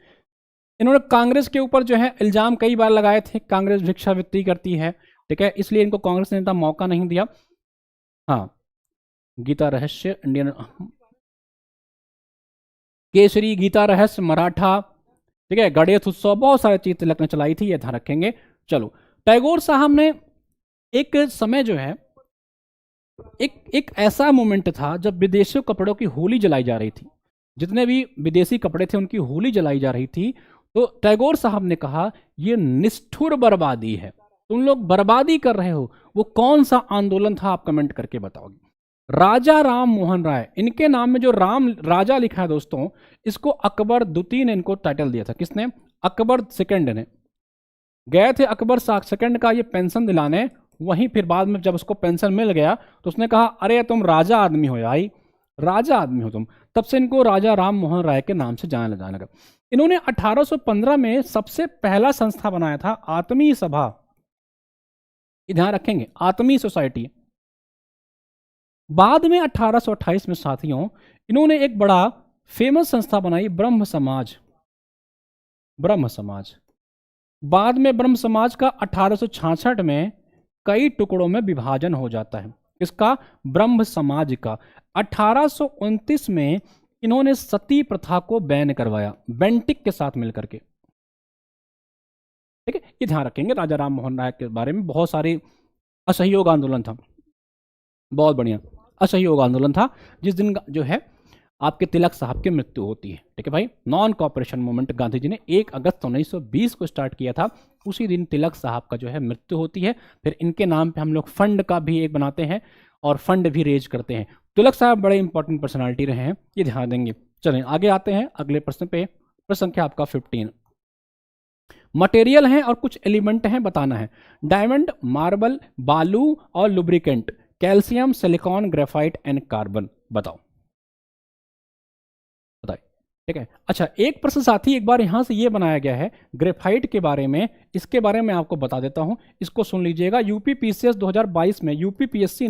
इन्होंने कांग्रेस के ऊपर जो है इल्जाम कई बार लगाए थे, कांग्रेस भिक्षावृत्ति करती है, ठीक है, इसलिए इनको कांग्रेस ने इतना मौका नहीं दिया। हाँ, गीता रहस्य, इंडियन केसरी, गीता रहस्य, मराठा, ठीक है, गणेश उत्सव, बहुत सारी चीज तिलक ने चलाई थी, ये ध्यान रखेंगे। चलो, टैगोर साहब ने एक समय जो है एक ऐसा मोमेंट था जब विदेशी कपड़ों की होली जलाई जा रही थी, जितने भी विदेशी कपड़े थे उनकी होली जलाई जा रही थी, तो टैगोर साहब ने कहा ये निष्ठुर बर्बादी है, तुम लोग बर्बादी कर रहे हो। वो कौन सा आंदोलन था, आप कमेंट करके बताओगे। राजा राम मोहन राय, इनके नाम में जो राम राजा लिखा है दोस्तों, इसको अकबर द्वितीय ने इनको टाइटल दिया था। किसने? अकबर सेकंड ने। गए थे अकबर सेकंड का ये पेंशन दिलाने, वहीं फिर बाद में जब उसको पेंशन मिल गया तो उसने कहा अरे तुम राजा आदमी हो यार, राजा आदमी हो तुम, तब से इनको राजा राम मोहन राय के नाम से जाने जाने लगा। इन्होंने 1815 में सबसे पहला संस्था बनाया था आत्मीय सभा, ध्यान रखेंगे, आत्मीय सोसाइटी। बाद में 1828 में साथियों इन्होंने एक बड़ा फेमस संस्था बनाई, ब्रह्म समाज। ब्रह्म समाज, बाद में ब्रह्म समाज का 1866 में कई टुकड़ों में विभाजन हो जाता है। इसका ब्रह्म समाज का 1829 में इन्होंने सती प्रथा को बैन करवाया, बेंटिक के साथ मिलकर के, ठीक है, ये ध्यान रखेंगे। राजा राम मोहन राय के बारे में बहुत सारे असहयोग आंदोलन था, बहुत बढ़िया असहयोग आंदोलन था, जिस दिन जो है आपके तिलक साहब की मृत्यु होती है, ठीक है भाई। Non cooperation movement Gandhi ji ने 1 अगस्त 1920 को स्टार्ट किया था, उसी दिन तिलक साहब का जो है मृत्यु होती है। फिर इनके नाम पे हम लोग फंड का भी एक बनाते हैं और फंड भी रेज करते हैं। तिलक साहब बड़े इंपॉर्टेंट पर्सनालिटी रहे हैं, ये ध्यान देंगे। चलें आगे आते हैं अगले प्रश्न पे। प्रश्न संख्या आपका 15। मटेरियल हैं और कुछ एलिमेंट हैं, बताना है। डायमंड, मार्बल, बालू और lubricant, calcium, silicon, graphite and carbon, बताओ, बताइए, ठीक है। अच्छा, एक प्रश्न साथी एक बार यहां से ये बनाया गया है ग्रेफाइट के बारे में, इसके बारे में आपको बता देता हूं, इसको सुन लीजिएगा। यूपीपीसीएस 2022 में यूपीपीएससी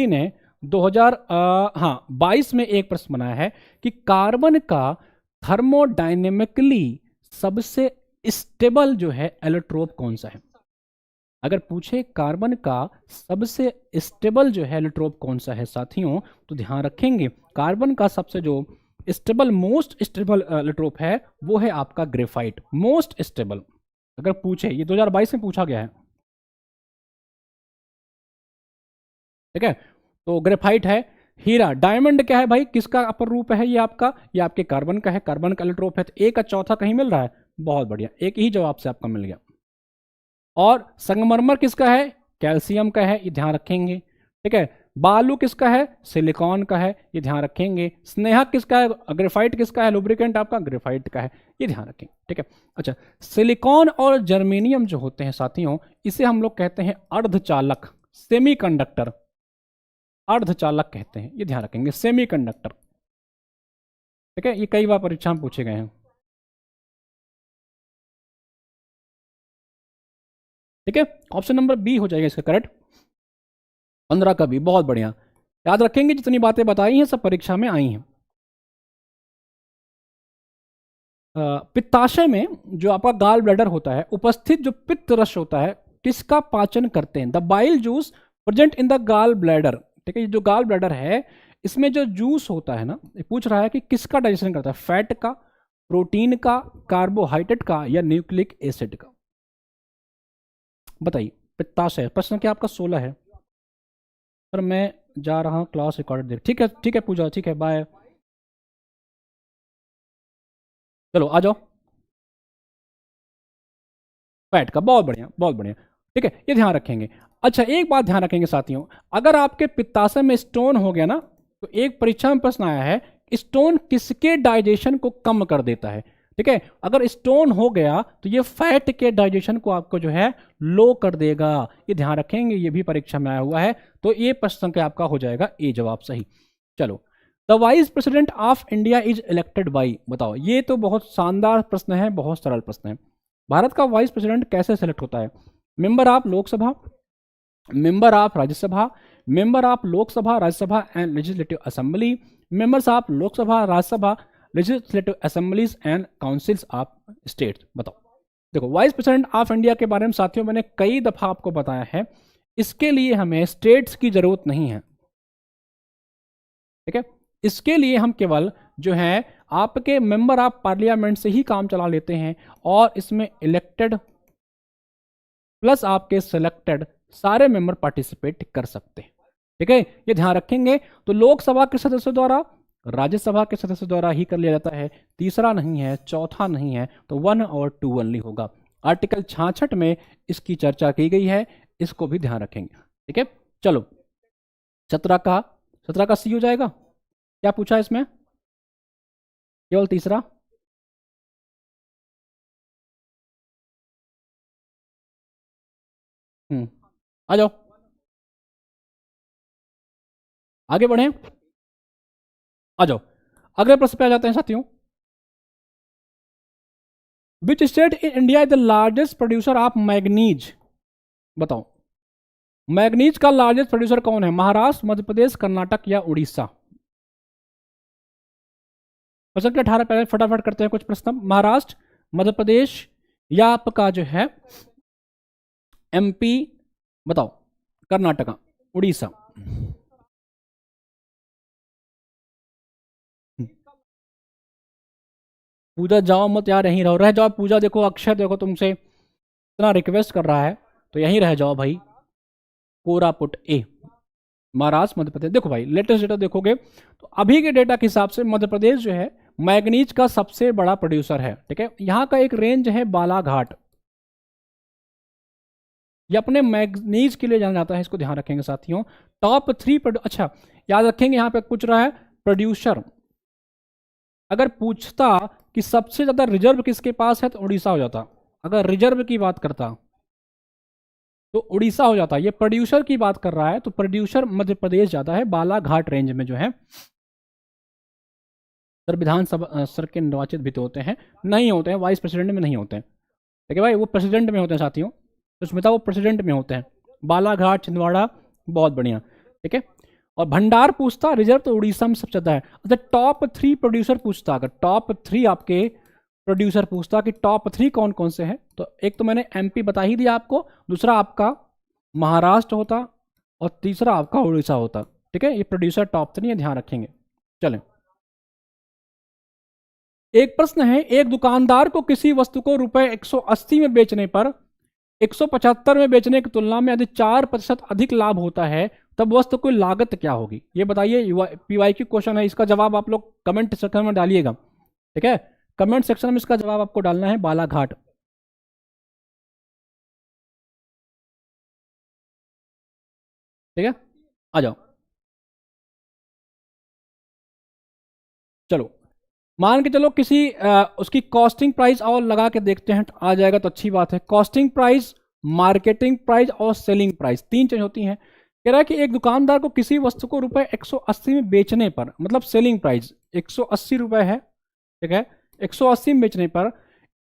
ने 2022 में एक प्रश्न बनाया है कि कार्बन का थर्मोडायनेमिकली सबसे स्टेबल जो है एलोट्रोप कौन सा है। अगर पूछे कार्बन का सबसे स्टेबल जो है एलोट्रोप कौन सा है साथियों, तो ध्यान रखेंगे कार्बन का सबसे जो स्टेबल, मोस्ट स्टेबल एलोट्रोप है वो है आपका ग्रेफाइट, मोस्ट स्टेबल। अगर पूछे, ये 2022 में पूछा गया है, ठीक है, तो ग्रेफाइट है। हीरा, डायमंड क्या है भाई, किसका अपर रूप है, ये आपके कार्बन का है, कार्बन का एलोट्रोप है। तो एक का चौथा कहीं मिल रहा है, बहुत बढ़िया, एक ही जवाब से आपका मिल गया। और संगमरमर किसका है, कैल्शियम का है, ये ध्यान रखेंगे, ठीक है। बालू किसका है, सिलिकॉन का है, ये ध्यान रखेंगे। स्नेहक किसका है, ग्रेफाइट किसका है, लुब्रिकेंट आपका ग्रेफाइट का है, ये ध्यान रखेंगे, ठीक है। अच्छा, सिलिकॉन और जर्मेनियम जो होते हैं साथियों, इसे हम लोग कहते हैं अर्धचालक, सेमीकंडक्टर, अर्धचालक कहते हैं, ये ध्यान रखेंगे, सेमीकंडक्टर, ठीक है। ये कई बार परीक्षा में पूछे गए हैं, ठीक है। ऑप्शन नंबर बी हो जाएगा इसका करेक्ट, 15 का बी, बहुत बढ़िया। याद रखेंगे जितनी बातें बताई हैं सब परीक्षा में आई हैं। पित्ताशय में जो आपका गाल ब्लैडर होता है, उपस्थित जो पित्त रस होता है, किसका पाचन करते हैं। The bile juice present in the gall bladder, ठीक है। ये जो गाल ब्लैडर है इसमें जो जूस होता है ना, ये पूछ रहा है कि किसका डाइजेशन करता है, फैट का, प्रोटीन का, कार्बोहाइड्रेट का या न्यूक्लिक एसिड का, बताइए। पित्ताशय, प्रश्न क्या आपका 16 है। सर मैं जा रहा हूँ क्लास रिकॉर्ड देख, ठीक है, ठीक है पूजा, ठीक है, बाय, चलो आ जाओ। फैट का, बहुत बढ़िया, बहुत बढ़िया, ठीक है, ये ध्यान रखेंगे। अच्छा, एक बात ध्यान रखेंगे साथियों, अगर आपके पित्ताशय में स्टोन हो गया ना, तो एक परीक्षा में प्रश्न आया है स्टोन किसके डाइजेशन को कम कर देता है, ठीक है। अगर स्टोन हो गया तो ये फैट के डाइजेशन को आपको जो है लो कर देगा, ये ध्यान रखेंगे, ये भी परीक्षा में आया हुआ है। तो ये प्रश्न का आपका हो जाएगा ए जवाब सही। चलो, the vice president of India is elected by, बताओ। ये तो बहुत शानदार प्रश्न है, बहुत सरल प्रश्न है। भारत का वाइस प्रेसिडेंट कैसे सेलेक्ट होता है? Member of Lok Sabha, member of Rajya Sabha, member of Lok Sabha Rajya Sabha and legislative assembly, members of Lok Sabha Rajya Sabha legislative assemblies and councils of state. बताओ। देखो, वाइस प्रेसिडेंट ऑफ इंडिया के बारे में साथियों मैंने कई दफा आपको बताया है, इसके लिए हमें स्टेट्स की जरूरत नहीं है, ठीक है। इसके लिए हम केवल जो है आपके मेंबर ऑफ पार्लियामेंट से ही काम चला लेते हैं, और इसमें इलेक्टेड प्लस आपके सिलेक्टेड सारे मेंबर पार्टिसिपेट कर सकते हैं, ठीक है। ये ध्यान रखेंगे। तो लोकसभा के सदस्यों द्वारा, राज्यसभा के सदस्य द्वारा ही कर लिया जाता है, तीसरा नहीं है, चौथा नहीं है, तो 1 और 2 ओनली होगा। आर्टिकल 66 में इसकी चर्चा की गई है, इसको भी ध्यान रखेंगे, ठीक है। चलो, 17 का सी हो जाएगा। क्या पूछा इसमें? केवल तीसरा। आ जाओ, आगे बढ़े, आ जाओ, अगले प्रश्न पे आ जाते हैं साथियों। Which state in India is the largest producer of manganese? बताओ, मैग्नीज का लार्जेस्ट प्रोड्यूसर कौन है? महाराष्ट्र, मध्य प्रदेश, कर्नाटक या उड़ीसा? प्रश्न के 18 पहले फटाफट करते हैं कुछ प्रश्न। महाराष्ट्र, मध्य प्रदेश या आपका जो है एमपी, बताओ, कर्नाटका, उड़ीसा? पूजा जाओ मत यार, यहीं रहो, रह जाओ। पूजा देखो, अक्षय देखो तुमसे इतना रिक्वेस्ट कर रहा है, तो यहीं रह जाओ भाई। कोरापुट ए, महाराष्ट्र, मध्य प्रदेश। देखो भाई, लेटेस्ट डेटा देखोगे तो अभी के डेटा के हिसाब से मध्य प्रदेश जो है मैग्नीज का सबसे बड़ा प्रोड्यूसर है, ठीक है। यहां का एक रेंज है बालाघाट, ये अपने मैग्नीज के लिए जाना जाता है, इसको ध्यान रखेंगे साथियों। टॉप 3 अच्छा याद रखेंगे, यहां पे पूछ रहा है प्रोड्यूसर। अगर पूछता कि सबसे ज्यादा रिजर्व किसके पास है तो उड़ीसा हो जाता। अगर रिजर्व की बात करता तो उड़ीसा हो जाता। ये प्रोड्यूसर की बात कर रहा है, तो प्रोड्यूसर मध्य प्रदेश जाता है बालाघाट रेंज में जो है। सर विधानसभा सर के निर्वाचित भी तो होते हैं, नहीं होते हैं, वाइस प्रेसिडेंट में नहीं होते हैं, ठीक है भाई, वो प्रेसिडेंट में होते हैं साथियों। सुष्मिता वो प्रेसिडेंट में होते हैं। बालाघाट, छिंदवाड़ा, बहुत बढ़िया, ठीक है। और भंडार पूछता, रिजर्व तो उड़ीसा में सबसे ज्यादा है। अच्छा, टॉप 3 प्रोड्यूसर पूछता, अगर टॉप 3 आपके प्रोड्यूसर पूछता कि टॉप 3 कौन कौन से हैं, तो एक तो मैंने एमपी बता ही दिया आपको, दूसरा आपका महाराष्ट्र होता, और तीसरा आपका उड़ीसा होता, ठीक है। ये प्रोड्यूसर टॉप 3 है, ध्यान रखेंगे। चलें, एक प्रश्न है, एक दुकानदार को किसी वस्तु को रुपए 180 में बेचने पर 175 में बेचने की तुलना में यदि 4% अधिक लाभ होता है, तब वस्तु की लागत क्या होगी? ये बताइए। पीवाई की क्वेश्चन है, इसका जवाब आप लोग कमेंट सेक्शन में डालिएगा, ठीक है। कमेंट सेक्शन में इसका जवाब आपको डालना है बालाघाट, ठीक है। आ जाओ, चलो, मान के चलो किसी उसकी कॉस्टिंग प्राइस और लगा के देखते हैं, तो आ जाएगा तो अच्छी बात है। कॉस्टिंग प्राइस, मार्केटिंग प्राइस और सेलिंग प्राइस, 3 चीज होती हैं। कह रहा है कि एक दुकानदार को किसी वस्तु को रुपए 180 में बेचने पर, मतलब सेलिंग प्राइस 180 रुपए है, ठीक है, 180 में बेचने पर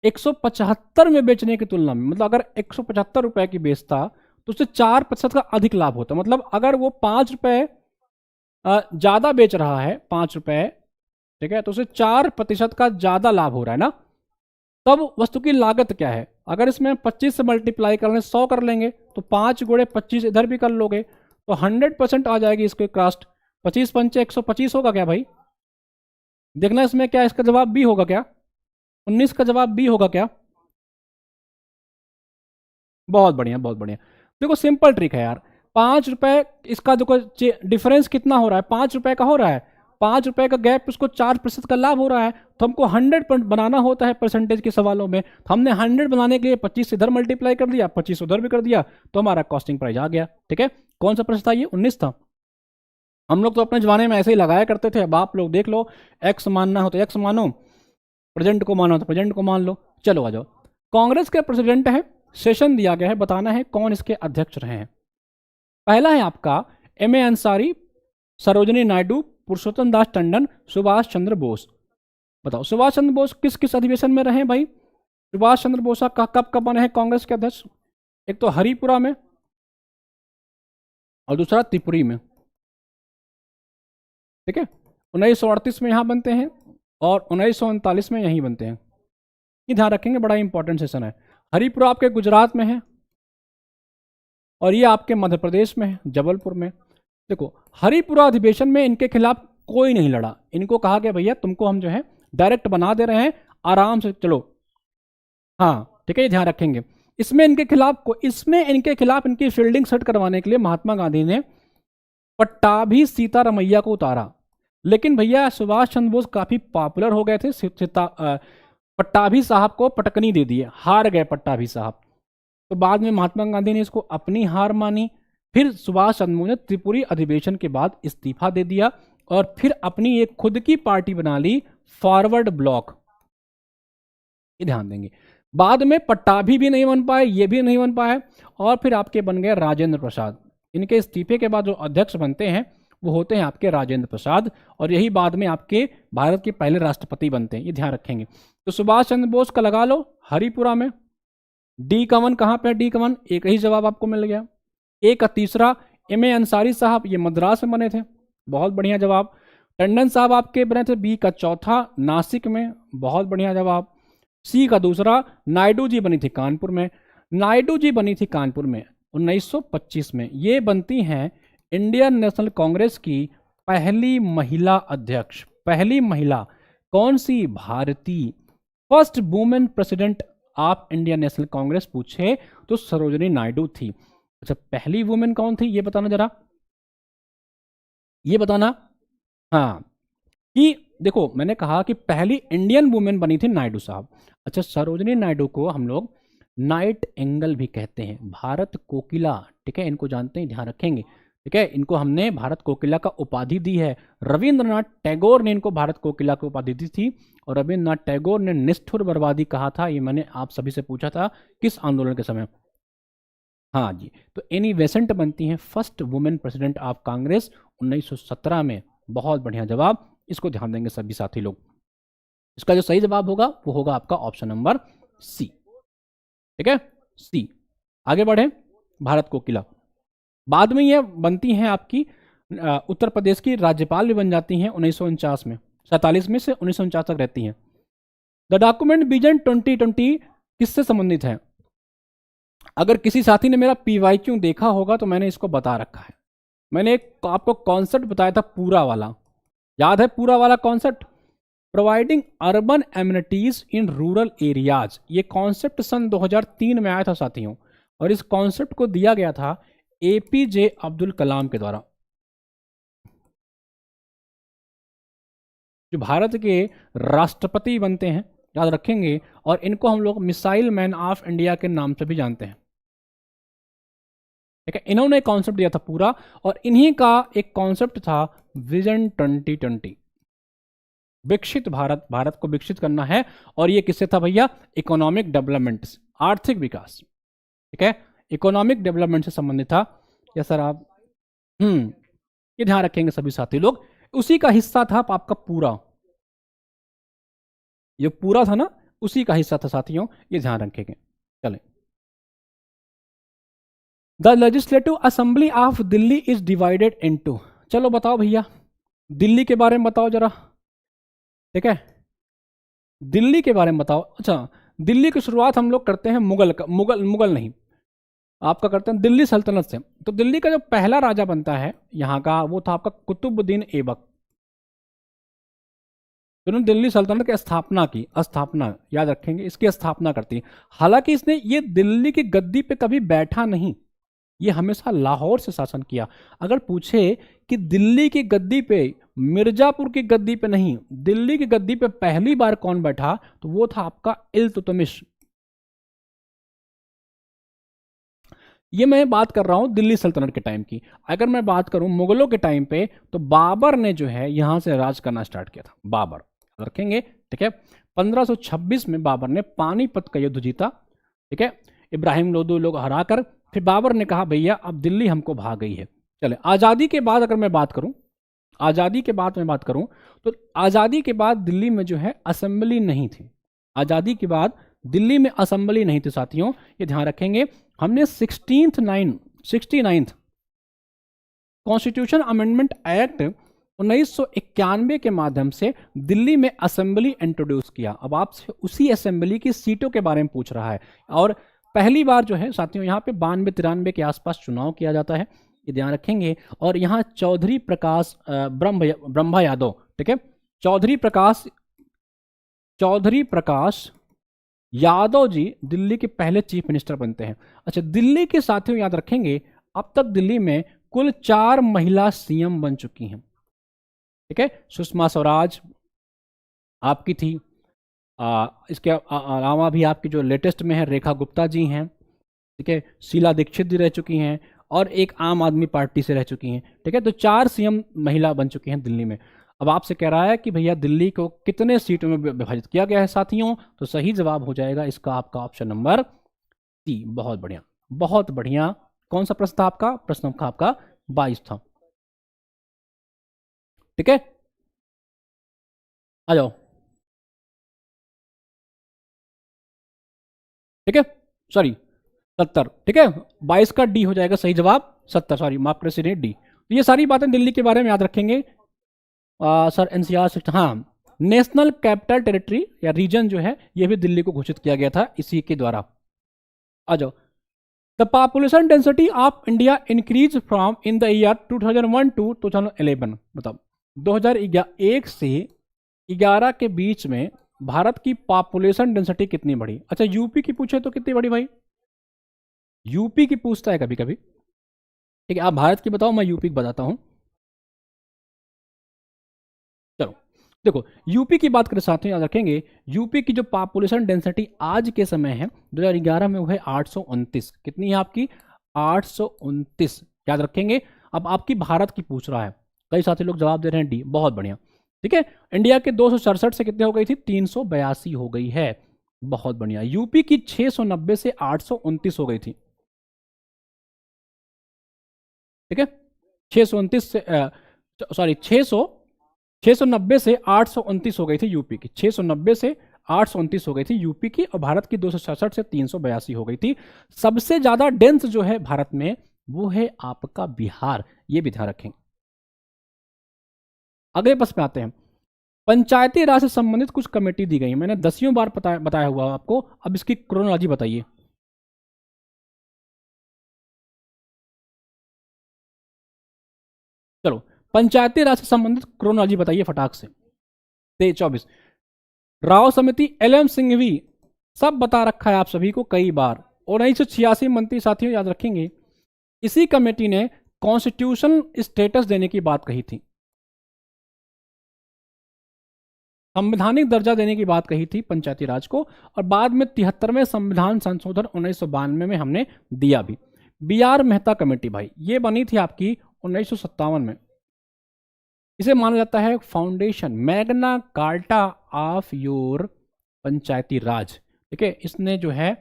175 में बेचने की तुलना में, मतलब अगर 175 रुपए की बेचता तो उससे 4% का अधिक लाभ होता। मतलब अगर वो 5 रुपए ज्यादा बेच रहा है, 5 रुपए, ठीक है, तो उसे 4% का ज्यादा लाभ हो रहा है ना, तब वस्तु की लागत क्या है? अगर इसमें 25 से मल्टीप्लाई कर लें, 100 कर लेंगे, तो 5 गुणे 25 इधर भी कर लोगे तो 100% आ जाएगी इसकी कॉस्ट। 25 पंचे 125 होगा क्या भाई? देखना इसमें क्या, इसका जवाब बी होगा क्या? 19 का जवाब बी होगा क्या? बहुत बढ़िया, बहुत बढ़िया। देखो सिंपल ट्रिक है यार। 5 रुपए इसका देखो डिफरेंस कितना हो रहा है, 5 रुपए का हो रहा है। 5 रुपए का गैप, उसको 4% का लाभ हो रहा है, तो हमको 100 बनाना होता है परसेंटेज के सवालों में। तो हमने 100 बनाने के लिए 25 इधर मल्टीप्लाई कर दिया, 25 उधर भी कर दिया, तो हमारा कॉस्टिंग प्राइस आ गया, ठीक है। कौन सा प्रश्न था ये? 19 था। हम लोग तो अपने जमाने में ऐसे ही लगाया करते थे। अब आप लोग देख लो, एक्स मानना हो तो एक्स मानो, प्रेजेंट को मानो तो प्रेजेंट को मान लो। चलो आ जाओ। कांग्रेस के प्रेसिडेंट है, सेशन दिया गया है, बताना है कौन इसके अध्यक्ष रहे हैं। पहला है आपका एम ए अंसारी, सरोजनी नायडू, पुरुषोत्तम दास टंडन, सुभाष चंद्र बोस। बताओ सुभाष चंद्र बोस किस किस अधिवेशन में रहे भाई? सुभाष चंद्र बोस का कब कब बने हैं कांग्रेस के अध्यक्ष? एक तो हरिपुरा में और दूसरा त्रिपुरी में, ठीक है। 1938 में यहां बनते हैं और 1939 में यहीं बनते हैं। ये ध्यान रखेंगे, बड़ा इंपॉर्टेंट सेशन है। हरिपुरा आपके गुजरात में है और ये आपके मध्य प्रदेश में है, जबलपुर में। देखो हरिपुरा अधिवेशन में इनके खिलाफ कोई नहीं लड़ा। इनको कहा गया भैया तुमको हम जो है डायरेक्ट बना दे रहे हैं, आराम से चलो। हाँ ठीक है, ये ध्यान रखेंगे। इसमें इनके खिलाफ इनकी फील्डिंग सेट करवाने के लिए महात्मा गांधी ने पट्टाभी सीतारमैया को उतारा। लेकिन भैया सुभाष चंद्र बोस काफी पॉपुलर हो गए थे, पट्टाभी साहब को पटकनी दे दिए, हार गए पट्टाभी साहब। तो बाद में महात्मा गांधी ने इसको अपनी हार मानी। फिर सुभाष चंद्र बोस ने त्रिपुरी अधिवेशन के बाद इस्तीफा दे दिया और फिर अपनी एक खुद की पार्टी बना ली, फॉरवर्ड ब्लॉक। ये ध्यान देंगे। बाद में पट्टाभी भी नहीं बन पाए, ये भी नहीं बन पाए, और फिर आपके बन गए राजेंद्र प्रसाद। इनके इस्तीफे के बाद जो अध्यक्ष बनते हैं वो होते हैं आपके राजेंद्र प्रसाद, और यही बाद में आपके भारत के पहले राष्ट्रपति बनते हैं। ये ध्यान रखेंगे। तो सुभाष चंद्र बोस का लगा लो हरिपुरा में। डी कवन कहाँ पे? डी कवन एक ही जवाब आपको मिल गया। ए का तीसरा M.A. अंसारी साहब, ये मद्रास में बने थे, बहुत बढ़िया जवाब। टंडन साहब आपके बने थे बी का चौथा, नासिक में, बहुत बढ़िया जवाब। सी का दूसरा नायडू जी बनी थी कानपुर में। नायडू जी बनी थी कानपुर में 1925 में। ये बनती हैं इंडियन नेशनल कांग्रेस की पहली महिला अध्यक्ष। पहली महिला कौन सी? भारतीय। First women president of Indian national Congress पूछे तो सरोजिनी नायडू थी। अच्छा पहली वुमेन कौन थी ये बताना जरा, ये बताना। हाँ कि देखो मैंने कहा कि पहली इंडियन वुमेन बनी थी नायडू साहब। अच्छा सरोजिनी नायडू को हम लोग नाइट एंगल भी कहते हैं, भारत कोकिला, ठीक है, इनको जानते हैं, ध्यान रखेंगे, ठीक है। इनको हमने भारत कोकिला का उपाधि दी है। रविंद्रनाथ टैगोर ने इनको भारत कोकिला की उपाधि दी थी, और रविंद्रनाथ टैगोर ने निष्ठुर बर्बादी कहा था। ये मैंने आप सभी से पूछा था किस आंदोलन के समय? हाँ जी। तो एनी बेसेंट बनती हैं first women president of Congress 1917 में। बहुत बढ़िया जवाब, इसको ध्यान देंगे सभी साथी लोग। इसका जो सही जवाब होगा वो होगा आपका ऑप्शन नंबर सी, ठीक है, सी। आगे बढ़े। भारत कोकिला बाद में ये बनती हैं आपकी उत्तर प्रदेश की राज्यपाल भी बन जाती हैं 1949 में, 47 में से 1949 तक रहती हैं। द डॉक्यूमेंट विजन 2020 किससे संबंधित है? अगर किसी साथी ने मेरा PYQ देखा होगा तो मैंने इसको बता रखा है। मैंने एक आपको कॉन्सेप्ट बताया था पूरा वाला, याद है पूरा वाला concept? Providing urban amenities in rural areas. ये कॉन्सेप्ट सन 2003 में आया था साथियों, और इस कॉन्सेप्ट को दिया गया था APJ अब्दुल कलाम के द्वारा, जो भारत के राष्ट्रपति बनते हैं, याद रखेंगे। और इनको हम लोग मिसाइल मैन ऑफ इंडिया के नाम से भी जानते हैं, ठीक है। इन्होंने कॉन्सेप्ट दिया था पूरा, और इन्हीं का एक कॉन्सेप्ट था विजन 2020, विकसित भारत, भारत को विकसित करना है। और ये किससे था भैया? इकोनॉमिक डेवलपमेंट, आर्थिक विकास, ठीक है, इकोनॉमिक डेवलपमेंट से संबंधित था। या सर आप ये ध्यान रखेंगे सभी साथी लोग। उसी का हिस्सा था आपका पूरा, ये पूरा था ना, उसी का हिस्सा था साथियों, ये ध्यान रखेंगे। चलें। The legislative assembly of Delhi is divided into. चलो बताओ भैया दिल्ली के बारे में बताओ जरा, ठीक है, दिल्ली के बारे में बताओ। अच्छा दिल्ली की शुरुआत हम लोग करते हैं मुगल नहीं, आपका करते हैं दिल्ली सल्तनत से। तो दिल्ली का जो पहला राजा बनता है यहाँ का, वो था आपका कुतुबुद्दीन ऐबक। उन्होंने दिल्ली सल्तनत की स्थापना याद रखेंगे, इसकी स्थापना करती है। हालांकि इसने ये दिल्ली की गद्दी पे कभी बैठा नहीं, ये हमेशा लाहौर से शासन किया। अगर पूछे कि दिल्ली की गद्दी पे, मिर्जापुर की गद्दी पे नहीं, दिल्ली की गद्दी पे पहली बार कौन बैठा, तो वो था आपका इल्तुतमिश। ये मैं बात कर रहा हूं दिल्ली सल्तनत के टाइम की। अगर मैं बात करूं मुगलों के टाइम पे, तो बाबर ने जो है यहां से राज करना स्टार्ट किया था, बाबर, रखेंगे, ठीक है। 1526 में बाबर ने पानीपत का युद्ध जीता, ठीक है, इब्राहिम लोदी लोग हराकर। फिर बाबर ने कहा भैया अब दिल्ली हमको भा गई है। चले, आज़ादी के बाद अगर मैं बात करूं, आज़ादी के बाद मैं बात करूं तो आज़ादी के बाद दिल्ली में जो है असेंबली नहीं थी। आज़ादी के बाद दिल्ली में असेंबली नहीं थी साथियों, ये ध्यान रखेंगे। हमने 69th कॉन्स्टिट्यूशन अमेंडमेंट एक्ट 1991 के माध्यम से दिल्ली में असेंबली इंट्रोड्यूस किया। अब आपसे उसी असेंबली की सीटों के बारे में पूछ रहा है, और पहली बार जो है साथियों यहाँ पे 92-93 के आसपास चुनाव किया जाता है, ये ध्यान रखेंगे। और यहाँ चौधरी प्रकाश ब्रह्मा यादव, ठीक है, चौधरी प्रकाश यादव जी दिल्ली के पहले चीफ मिनिस्टर बनते हैं। अच्छा, दिल्ली के साथियों याद रखेंगे अब तक दिल्ली में कुल 4 महिला सीएम बन चुकी हैं, ठीक है। सुषमा स्वराज आपकी थी, इसके अलावा भी आपकी जो लेटेस्ट में है रेखा गुप्ता जी हैं, ठीक है, शीला दीक्षित जी रह चुकी हैं, और एक आम आदमी पार्टी से रह चुकी हैं, ठीक है। तो 4 सीएम महिला बन चुकी हैं दिल्ली में। अब आपसे कह रहा है कि भैया दिल्ली को कितने सीटों में विभाजित किया गया है साथियों, तो सही जवाब हो जाएगा इसका आपका ऑप्शन नंबर सी। बहुत बढ़िया, बहुत बढ़िया। कौन सा प्रश्न था आपका? प्रश्न आपका 22 था, ठीक है। आ जाओ, ठीक है, सॉरी 70, ठीक है, 22 का डी हो जाएगा सही जवाब, 70, सॉरी माफ कर सीधे डी। तो ये सारी बातें दिल्ली के बारे में याद रखेंगे। सर एनसीआर, हाँ, नेशनल कैपिटल टेरिटरी या रीजन जो है ये भी दिल्ली को घोषित किया गया था इसी के द्वारा। आ जाओ, the population density of India increase from in the year 2001 to 2011। बताओ 2001 से 11 के बीच में भारत की पॉपुलेशन डेंसिटी कितनी बढ़ी? अच्छा, यूपी की पूछे तो कितनी बढ़ी भाई? यूपी की पूछता है कभी कभी, ठीक है। आप भारत की बताओ, मैं यूपी की बताता हूं। चलो देखो, यूपी की बात करें साथियों, याद रखेंगे यूपी की जो पॉपुलेशन डेंसिटी आज के समय है 2011 में वो है 829। कितनी है आपकी? 829, याद रखेंगे। अब आपकी भारत की पूछ रहा है, कई साथी लोग जवाब दे रहे हैं डी, बहुत बढ़िया, ठीक है। इंडिया के 267 से कितने हो गई थी? 382 हो गई है, बहुत बढ़िया। यूपी की 690 से 829 हो गई थी, ठीक है। 629 से सॉरी 690 से 829 हो गई थी यूपी की, 690 से 829 हो गई थी यूपी की, और भारत की 267 से 382 हो गई थी। सबसे ज्यादा डेंस जो है भारत में वो है आपका बिहार, ये भी ध्यान रखेंगे। अगले प्रश्न पे आते हैं। पंचायती राज से संबंधित कुछ कमेटी दी गई, मैंने 10वीं बार बताया हुआ आपको, अब इसकी क्रोनोलॉजी बताइए। चलो, पंचायती राज से संबंधित क्रोनोलॉजी बताइए फटाक से। 24 राव समिति, एल.एम. सिंघवी, सब बता रखा है आप सभी को कई बार। 1986 मंत्री साथियों याद रखेंगे, इसी कमेटी ने कॉन्स्टिट्यूशन स्टेटस देने की बात कही थी, संवैधानिक दर्जा देने की बात कही थी पंचायती राज को, और बाद में 73वें संविधान संशोधन 1992 में हमने दिया भी। बी.आर. मेहता कमेटी भाई, ये बनी थी आपकी 1957 में। इसे माना जाता है foundation, Magna Carta of your Panchayati Raj, ठीक है। इसने जो है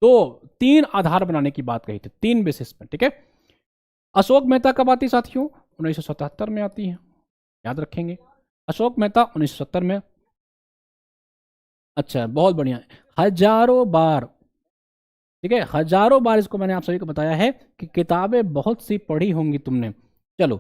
3 आधार बनाने की बात कही थी, 3 बेसिस पर, ठीक है। अशोक मेहता कब आती साथियों? 1977 में आती है, याद रखेंगे। अशोक मेहता 1970 में। अच्छा, बहुत बढ़िया, हजारों बार, ठीक है, हजारों बार इसको मैंने आप सभी को बताया है कि किताबें बहुत सी पढ़ी होंगी तुमने। चलो,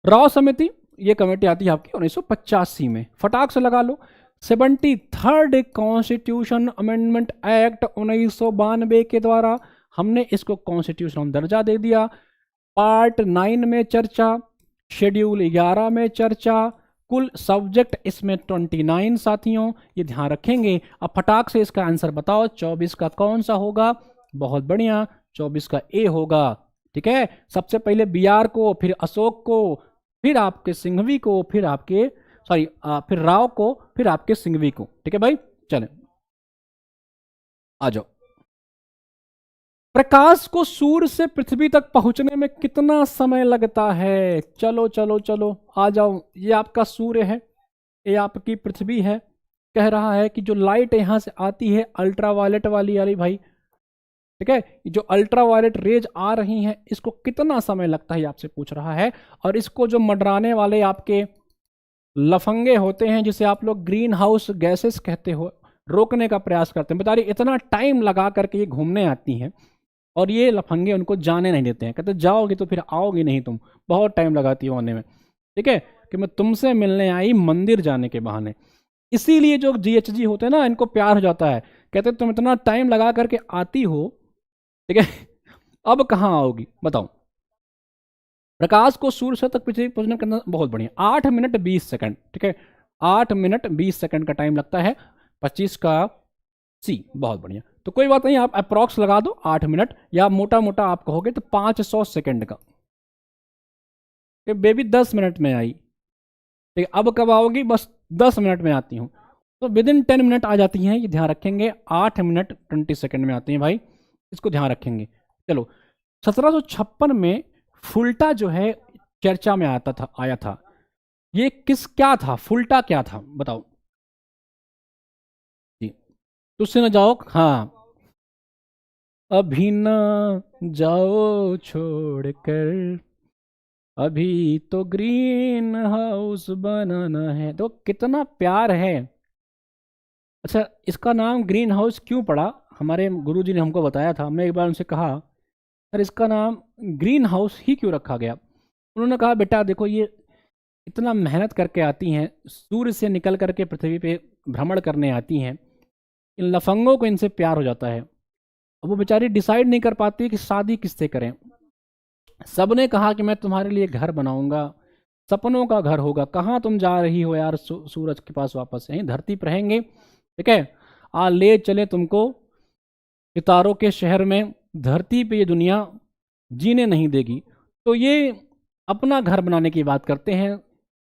राव समिति, ये कमेटी आती है आपकी 1985 में, फटाक से लगा लो। 73rd कॉन्स्टिट्यूशन अमेंडमेंट एक्ट 1992 के द्वारा हमने इसको कॉन्स्टिट्यूशनल दर्जा दे दिया। पार्ट 9 में चर्चा, शेड्यूल 11 में चर्चा, कुल सब्जेक्ट इसमें 29 साथियों, ये ध्यान रखेंगे। अब फटाक से इसका आंसर बताओ, 24 का कौन सा होगा? बहुत बढ़िया, 24 का ए होगा, ठीक है। सबसे पहले बी.आर. को, फिर अशोक को, फिर आपके सिंघवी को, फिर आपके फिर राव को, फिर आपके सिंघवी को, ठीक है भाई। चलें आ जाओ। प्रकाश को सूर्य से पृथ्वी तक पहुंचने में कितना समय लगता है? चलो चलो चलो आ जाओ। ये आपका सूर्य है, ये आपकी पृथ्वी है। कह रहा है कि जो लाइट यहां से आती है अल्ट्रावायलेट वाली भाई, ठीक है। जो अल्ट्रा वायलेट रेज आ रही हैं इसको कितना समय लगता है आपसे पूछ रहा है। और इसको जो मंडराने वाले आपके लफंगे होते हैं जिसे आप लोग ग्रीन हाउस गैसेस कहते हो, रोकने का प्रयास करते हैं। बता रही इतना टाइम लगा करके ये घूमने आती हैं और ये लफंगे उनको जाने नहीं देते हैं। कहते जाओगी तो फिर आओगी नहीं, तुम बहुत टाइम लगाती हो आने में। ठीक है, कि मैं तुमसे मिलने आई मंदिर जाने के बहाने। इसीलिए जो जीएचजी होते हैं ना, इनको प्यार हो जाता है। कहते तुम इतना टाइम लगा करके आती हो, ठीक है, अब कहाँ आओगी बताओ। प्रकाश को सूर्य से तक पृथ्वी पहुंचने करना बहुत बढ़िया, 8 मिनट 20 सेकंड। ठीक है, 8 मिनट 20 सेकंड का टाइम लगता है, 25 का सी, बहुत बढ़िया। तो कोई बात नहीं, आप अप्रॉक्स लगा दो 8 मिनट, या मोटा मोटा आप कहोगे तो 500 सेकंड का। बेबी 10 मिनट में आई, ठीक है, अब कब आओगी, बस 10 मिनट में आती हूँ। तो विद इन 10 मिनट आ जाती हैं, ये ध्यान रखेंगे। 8 मिनट 20 सेकंड में आती हैं भाई, इसको ध्यान रखेंगे। चलो, 1756 में फुल्टा जो है चर्चा में आया था। ये क्या था, फुल्टा क्या था बताओ जी। तुझसे न जाओ, हाँ, अभी न जाओ छोड़कर, अभी तो ग्रीन हाउस बनाना है। तो कितना प्यार है। अच्छा, इसका नाम ग्रीन हाउस क्यों पड़ा, हमारे गुरुजी ने हमको बताया था। हमने एक बार उनसे कहा सर इसका नाम ग्रीन हाउस ही क्यों रखा गया। उन्होंने कहा बेटा देखो, ये इतना मेहनत करके आती हैं, सूर्य से निकल करके पृथ्वी पे भ्रमण करने आती हैं, इन लफंगों को इनसे प्यार हो जाता है। अब वो बेचारी डिसाइड नहीं कर पाती कि शादी किससे करें। सबने कहा कि मैं तुम्हारे लिए घर बनाऊंगा, सपनों का घर होगा। कहाँ तुम जा रही हो यार, सूरज के पास वापस, यहीं धरती पर रहेंगे। ठीक है, ले चले तुमको सितारों के शहर में, धरती पे ये दुनिया जीने नहीं देगी। तो ये अपना घर बनाने की बात करते हैं,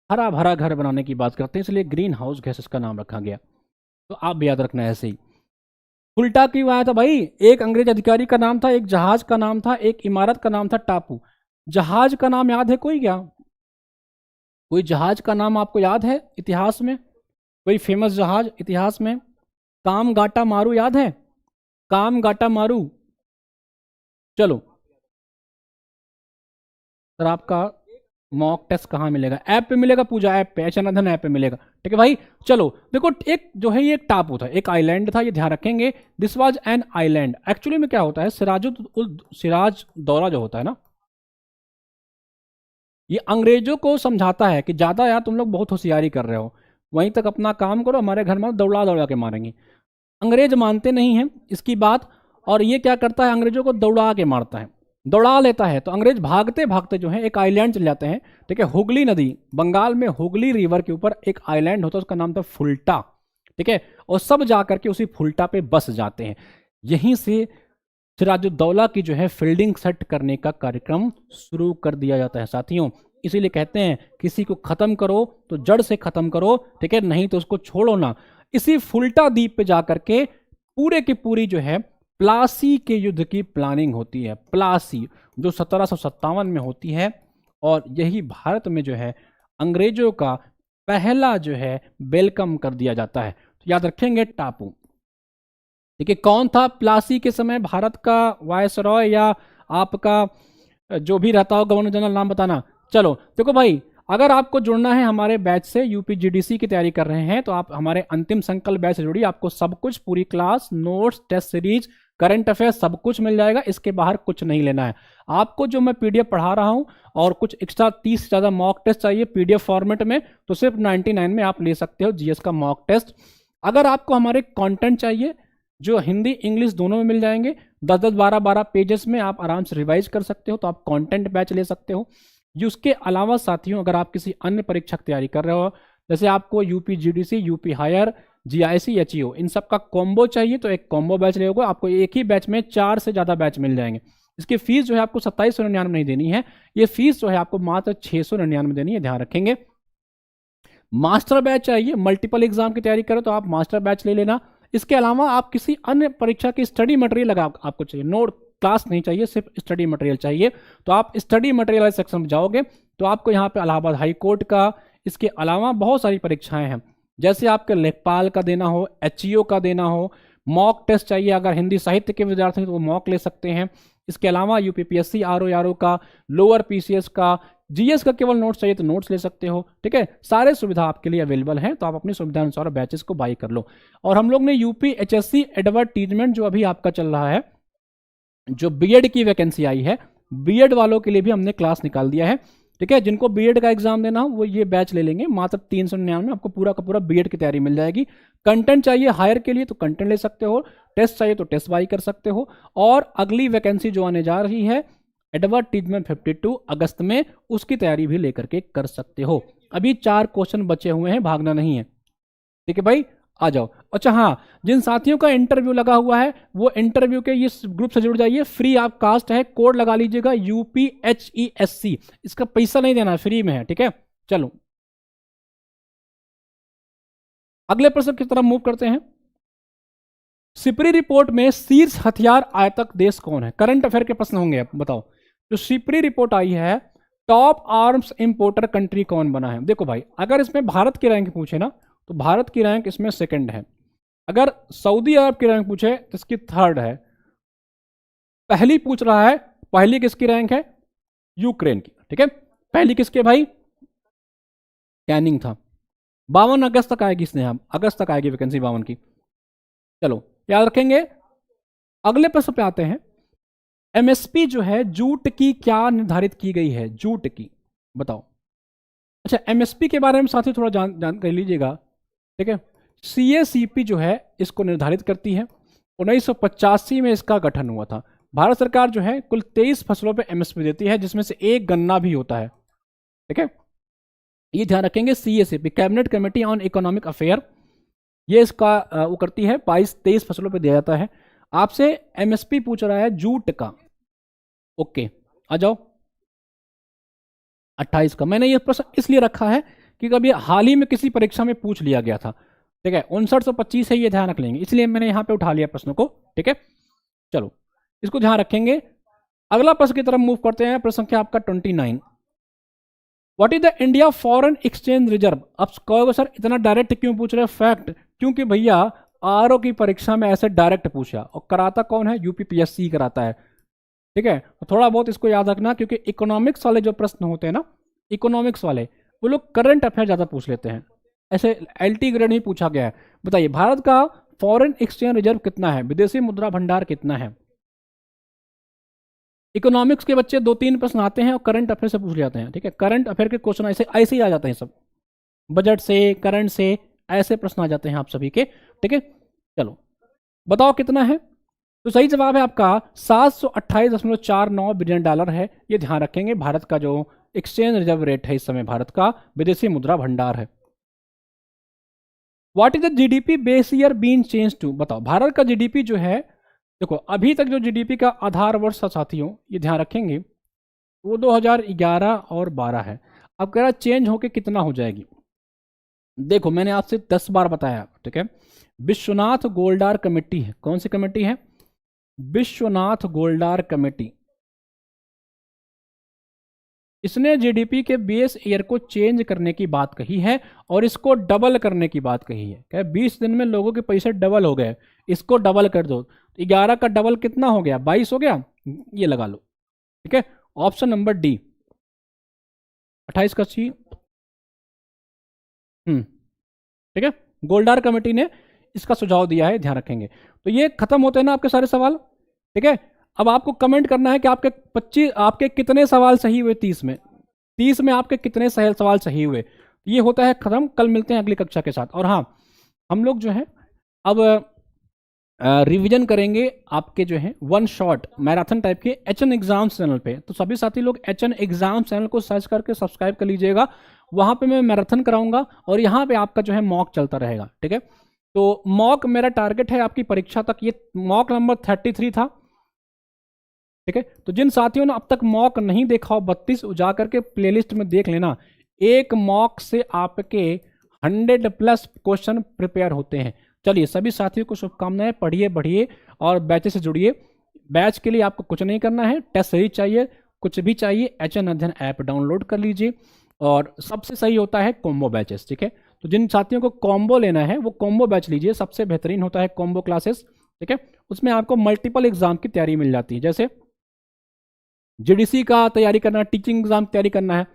हरा भरा घर बनाने की बात करते हैं, इसलिए ग्रीन हाउस गैसेस का नाम रखा गया। तो आप भी याद रखना ऐसे ही। उल्टा क्यों आया था भाई, एक अंग्रेज अधिकारी का नाम था, एक जहाज का नाम था, एक इमारत का नाम था टापू। जहाज का नाम याद है कोई क्या, कोई जहाज का नाम आपको याद है इतिहास में, कोई फेमस जहाज इतिहास में? काम गाटा मारू याद है, काम गाटा मारू। चलो सर, आपका मॉक टेस्ट कहाँ मिलेगा, ऐप पे मिलेगा, पूजा ऐप पे, एचएनधन ऐप पे मिलेगा। ठीक है भाई, चलो देखो, एक जो है ये एक टापू था, एक आइलैंड था, ये ध्यान रखेंगे। This was an island. Actually में क्या होता है, सिराज दौला जो होता है ना, ये अंग्रेजों को समझाता है कि ज्यादा यार तुम लोग बहुत होशियारी कर रहे हो, वहीं तक अपना काम करो, हमारे घर में दौड़ा दौड़ा के मारेंगे। अंग्रेज मानते नहीं हैं इसकी बात, और ये क्या करता है, अंग्रेजों को दौड़ा के मारता है, दौड़ा लेता है। तो अंग्रेज भागते भागते जो है एक आइलैंड चले जाते हैं। ठीक है, हुगली नदी, बंगाल में हुगली रिवर के ऊपर एक आइलैंड होता है, उसका नाम था फुल्टा। ठीक है, और सब जा करके उसी फुल्टा पे बस जाते हैं। यहीं से सिराजुद्दौला की जो है फील्डिंग सेट करने का कार्यक्रम शुरू कर दिया जाता है साथियों। इसीलिए कहते हैं किसी को खत्म करो तो जड़ से खत्म करो, ठीक है, नहीं तो उसको छोड़ो ना। इसी फुल्टा द्वीप पे जाकर के पूरे की पूरी जो है प्लासी के युद्ध की प्लानिंग होती है। प्लासी जो 1757 में होती है, और यही भारत में जो है अंग्रेजों का पहला जो है वेलकम कर दिया जाता है। तो याद रखेंगे टापू। ठीक है, कौन था प्लासी के समय भारत का वायसरॉय या आपका जो भी रहता हो गवर्नर जनरल, नाम बताना। चलो देखो भाई, अगर आपको जुड़ना है हमारे बैच से, यूपीजीडीसी की तैयारी कर रहे हैं, तो आप हमारे अंतिम संकल्प बैच से जुड़िए। आपको सब कुछ, पूरी class, notes, test series, current affairs सब कुछ मिल जाएगा। इसके बाहर कुछ नहीं लेना है आपको। जो मैं पीडीएफ पढ़ा रहा हूं और कुछ एक्स्ट्रा 30 से ज़्यादा मॉक टेस्ट चाहिए पीडीएफ फॉर्मेट में, तो सिर्फ 99 में आप ले सकते हो जीएस का मॉक टेस्ट। अगर आपको हमारे कंटेंट चाहिए जो हिंदी इंग्लिश दोनों में मिल जाएंगे, 10-10, 12-12 पेजेस में आप आराम से रिवाइज कर सकते हो, तो आप कंटेंट बैच ले सकते हो। उसके अलावा साथियों, अगर आप किसी अन्य परीक्षा की तैयारी कर रहे हो, जैसे आपको UP GDC, UP higher, GIC, HEO, इन सब का कॉम्बो चाहिए, तो एक कॉम्बो बैच ले होगा। आपको एक ही बैच में 4 से ज़्यादा बैच मिल जाएंगे। इसकी फीस जो है आपको 2799 नहीं देनी है, ये फीस जो है आपको मात्र 699 देनी है, ध्यान रखेंगे। मास्टर बैच चाहिए, मल्टीपल एग्जाम की तैयारी करो तो आप मास्टर बैच ले लेना। इसके अलावा आप किसी अन्य परीक्षा की स्टडी मटेरियल लगा आपको चाहिए, नोट क्लास नहीं चाहिए, सिर्फ स्टडी मटेरियल चाहिए, तो आप स्टडी मटेरियल वाले सेक्शन में जाओगे तो आपको यहाँ पे इलाहाबाद हाई कोर्ट का, इसके अलावा बहुत सारी परीक्षाएं हैं, जैसे आपके लेखपाल का देना हो, एचईओ का देना हो, मॉक टेस्ट चाहिए, अगर हिंदी साहित्य के विद्यार्थी हैं तो वो मॉक ले सकते हैं। इसके अलावा यूपीपीएससी आरओ का, लोअर पीसीएस का, जीएस का केवल नोट्स चाहिए तो नोट्स ले सकते हो। ठीक है, सारे सुविधा आपके लिए अवेलेबल हैं, तो आप अपनी सुविधा अनुसार बैचेस को बाई कर लो। और हम लोग ने यूपी एचएससी एडवर्टीजमेंट जो अभी आपका चल रहा है, जो बीएड की वैकेंसी आई है, बीएड वालों के लिए भी हमने क्लास निकाल दिया है। ठीक है, जिनको बीएड का एग्जाम देना हो वो ये बैच ले लेंगे, मात्र 399 में आपको पूरा का पूरा बीएड की तैयारी मिल जाएगी। कंटेंट चाहिए हायर के लिए तो कंटेंट ले सकते हो, टेस्ट चाहिए तो टेस्ट बाई कर सकते हो। और अगली वैकेंसी जो आने जा रही है एडवर्टीजमेंट 52 अगस्त में, उसकी तैयारी भी लेकर के कर सकते हो। अभी 4 क्वेश्चन बचे हुए हैं, भागना नहीं है। ठीक है भाई, आ जाओ। अच्छा हाँ, जिन साथियों का इंटरव्यू लगा हुआ है वो इंटरव्यू के इस ग्रुप से जुड़ जाइए, फ्री आप कास्ट है, कोड लगा लीजिएगा UPHESC, इसका पैसा नहीं देना, फ्री में है। ठीक है, चलो अगले प्रश्न की तरफ मूव करते हैं। सिपरी रिपोर्ट में शीर्ष हथियार आयातक देश कौन है? करंट अफेयर के प्रश्न होंगे, अब बताओ। जो सिपरी रिपोर्ट आई है, टॉप आर्म्स इंपोर्टर कंट्री कौन बना है? देखो भाई, अगर इसमें भारत की रैंक पूछे ना तो भारत की रैंक इसमें सेकंड है। अगर सऊदी अरब की रैंक पूछे तो इसकी थर्ड है। पहली पूछ रहा है, पहली किसकी रैंक है? यूक्रेन की। ठीक है, पहली किसके भाई? कैनिंग था। 52 अगस्त तक आएगी, इसने हम अगस्त तक आएगी वैकेंसी 52 की। चलो याद रखेंगे। अगले प्रश्न पे आते हैं। एमएसपी जो है जूट की क्या निर्धारित की गई है? जूट की बताओ। अच्छा, एमएसपी के बारे में साथी थोड़ा जान कर लीजिएगा। ठीक है, सीएसीपी जो है इसको निर्धारित करती है। 1985 में इसका गठन हुआ था। भारत सरकार जो है कुल 23 फसलों पे एमएसपी देती है, जिसमें से एक गन्ना भी होता है। ठीक है, ये ध्यान रखेंगे। CACP, cabinet committee on economic affair, ये इसका वो करती है, 22-23 फसलों पे दिया जाता है। आपसे एमएसपी पूछ रहा है जूट का। ओके, आ जाओ। 28 का मैंने ये प्रश्न इसलिए रखा है कि कभी हाल ही में किसी परीक्षा में पूछ लिया गया था। ठीक है, 5925 है, ये ध्यान रख लेंगे, इसलिए मैंने यहां पे उठा लिया प्रश्न को। ठीक है, चलो इसको ध्यान रखेंगे। अगला प्रश्न की तरफ मूव करते हैं। प्रश्न संख्या आपका 29। What is the India foreign exchange reserve? अब कहोगे सर इतना डायरेक्ट क्यों पूछ रहे हैं? फैक्ट, क्योंकि भैया आरओ की परीक्षा में ऐसे डायरेक्ट पूछा, और कराता कौन है? यूपीपीएससी कराता है। ठीक है, तो थोड़ा बहुत इसको याद रखना, क्योंकि इकोनॉमिक्स वाले जो प्रश्न होते हैं ना, इकोनॉमिक्स वाले, वो लोग करंट अफेयर ज्यादा पूछ लेते हैं। ऐसे एलटी ग्रेड में पूछा गया है। बताइए, भारत का फॉरेन एक्सचेंज रिजर्व कितना है? विदेशी मुद्रा भंडार कितना है? इकोनॉमिक्स के बच्चे 2-3 प्रश्न आते हैं और करंट अफेयर से पूछ जाते हैं। ठीक है, करंट अफेयर के क्वेश्चन ऐसे ऐसे ही आ जाते हैं सब, बजट से, करंट से, ऐसे प्रश्न आ जाते हैं आप सभी के। ठीक है, चलो बताओ कितना है? तो सही जवाब है आपका 728.49 बिलियन डॉलर है। ये ध्यान रखेंगे, भारत का जो एक्सचेंज रिजर्व रेट है इस समय, भारत का विदेशी मुद्रा भंडार है। What is the GDP base year been change to? बताओ, भारत का जीडीपी जो है, देखो अभी तक जो जीडीपी का आधार वर्ष था साथियों, ये ध्यान रखेंगे, वो 2011 और 12 है। अब कह रहा चेंज होके कितना हो जाएगी? देखो मैंने आपसे 10 बार बताया। ठीक है, विश्वनाथ गोल्डार कमेटी है। कौन सी कमेटी है? विश्वनाथ गोल्डार कमेटी। इसने जीडीपी के बेस ईयर को चेंज करने की बात कही है और इसको डबल करने की बात कही है। क्या 20 दिन में लोगों के पैसे डबल हो गए, इसको डबल कर दो। 11 का डबल कितना हो गया? 22 हो गया, ये लगा लो। ठीक है, ऑप्शन नंबर डी 28 का सी। ठीक है, गोल्डार कमेटी ने इसका सुझाव दिया है, ध्यान रखेंगे। तो ये खत्म होते हैं ना आपके सारे सवाल। ठीक है, अब आपको कमेंट करना है कि आपके कितने सवाल सही हुए 30 में। 30 में आपके कितने सवाल सही हुए। ये होता है खत्म। कल मिलते हैं अगली कक्षा के साथ। और हाँ, हम लोग जो है अब रिवीजन करेंगे आपके जो है वन शॉट मैराथन टाइप के HN एग्जाम्स चैनल पे। तो सभी साथी लोग HN एग्जाम्स चैनल को सर्च करके सब्सक्राइब कर लीजिएगा। वहां पे मैं मैराथन कराऊंगा और यहाँ पे आपका जो है मॉक चलता रहेगा। ठीक है, तो मॉक मेरा टारगेट है आपकी परीक्षा तक। ये मॉक नंबर 33 था। ठीक है, तो जिन साथियों ने अब तक मॉक नहीं देखा हो 32 जाकर के प्लेलिस्ट में देख लेना। एक मॉक से आपके 100+ क्वेश्चन प्रिपेयर होते हैं। चलिए सभी साथियों को शुभकामनाएं। पढ़िए बढ़िए और बैच से जुड़िए। बैच के लिए आपको कुछ नहीं करना है, टेस्ट सीरीज चाहिए, कुछ भी चाहिए, HN अध्ययन ऐप डाउनलोड कर लीजिए। और सबसे सही होता है कॉम्बो बैचेस। ठीक है, तो जिन साथियों को कॉम्बो लेना है वो कॉम्बो बैच लीजिए, सबसे बेहतरीन होता है कॉम्बो क्लासेस। ठीक है, उसमें आपको मल्टीपल एग्जाम की तैयारी मिल जाती है। जैसे जीडीसी का तैयारी करना है, टीचिंग एग्जाम की तैयारी करना है,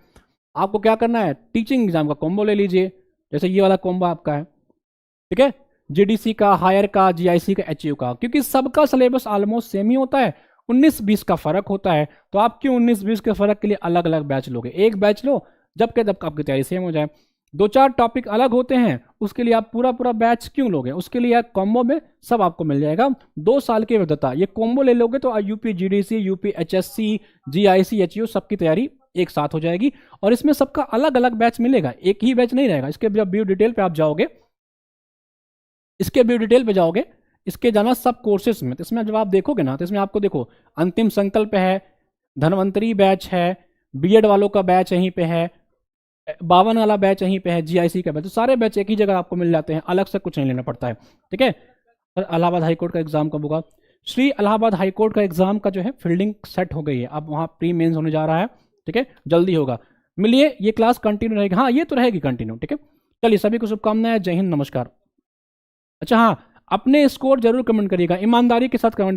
आपको क्या करना है, टीचिंग एग्जाम का कॉम्बो ले लीजिए, जैसे ये वाला कॉम्बो आपका है। ठीक है, जीडीसी का, हायर का, जीआईसी का, एचयू का, क्योंकि सबका सिलेबस ऑलमोस्ट सेम ही होता है, 19-20 का फर्क होता है, तो आप क्यों 19-20 के फर्क के लिए अलग अलग बैच लोगे, एक बैच लो जबकि जब आपकी तैयारी सेम हो जाए। 2-4 टॉपिक अलग होते हैं, उसके लिए आप पूरा पूरा बैच क्यों लोगे, उसके लिए आप कॉम्बो में सब आपको मिल जाएगा। 2 साल की वैधता, ये कॉम्बो ले लोगे तो UP GDC, UP HSC, GIC, HU सबकी तैयारी एक साथ हो जाएगी, और इसमें सबका अलग अलग बैच मिलेगा, एक ही बैच नहीं रहेगा। इसके जब व्यू डिटेल पे आप जाओगे, इसके व्यू डिटेल पे जाओगे, इसके जाना सब कोर्सेज में, तो इसमें जब आप देखोगे ना, तो इसमें आपको देखो अंतिम संकल्प है, धनवंतरी बैच है, बीएड वालों का बैच यहीं पे है, 52 वाला बैच यहीं पे है, जीआईसी का बैच, तो सारे बैच एक ही जगह आपको मिल जाते हैं, अलग से कुछ नहीं लेना पड़ता है। ठीक है, सर इलाहाबाद हाईकोर्ट का एग्जाम कब होगा? श्री इलाहाबाद हाईकोर्ट का एग्जाम का जो है फील्डिंग सेट हो गई है, अब वहाँ प्री मेंस होने जा रहा है। ठीक है, जल्दी होगा, मिलिए, ये क्लास कंटिन्यू रहेगी, हाँ ये तो रहेगी कंटिन्यू। ठीक है, चलिए सभी को शुभकामनाएं, जय हिंद, नमस्कार। अच्छा हाँ, अपने स्कोर जरूर कमेंट करिएगा, ईमानदारी के साथ कमेंट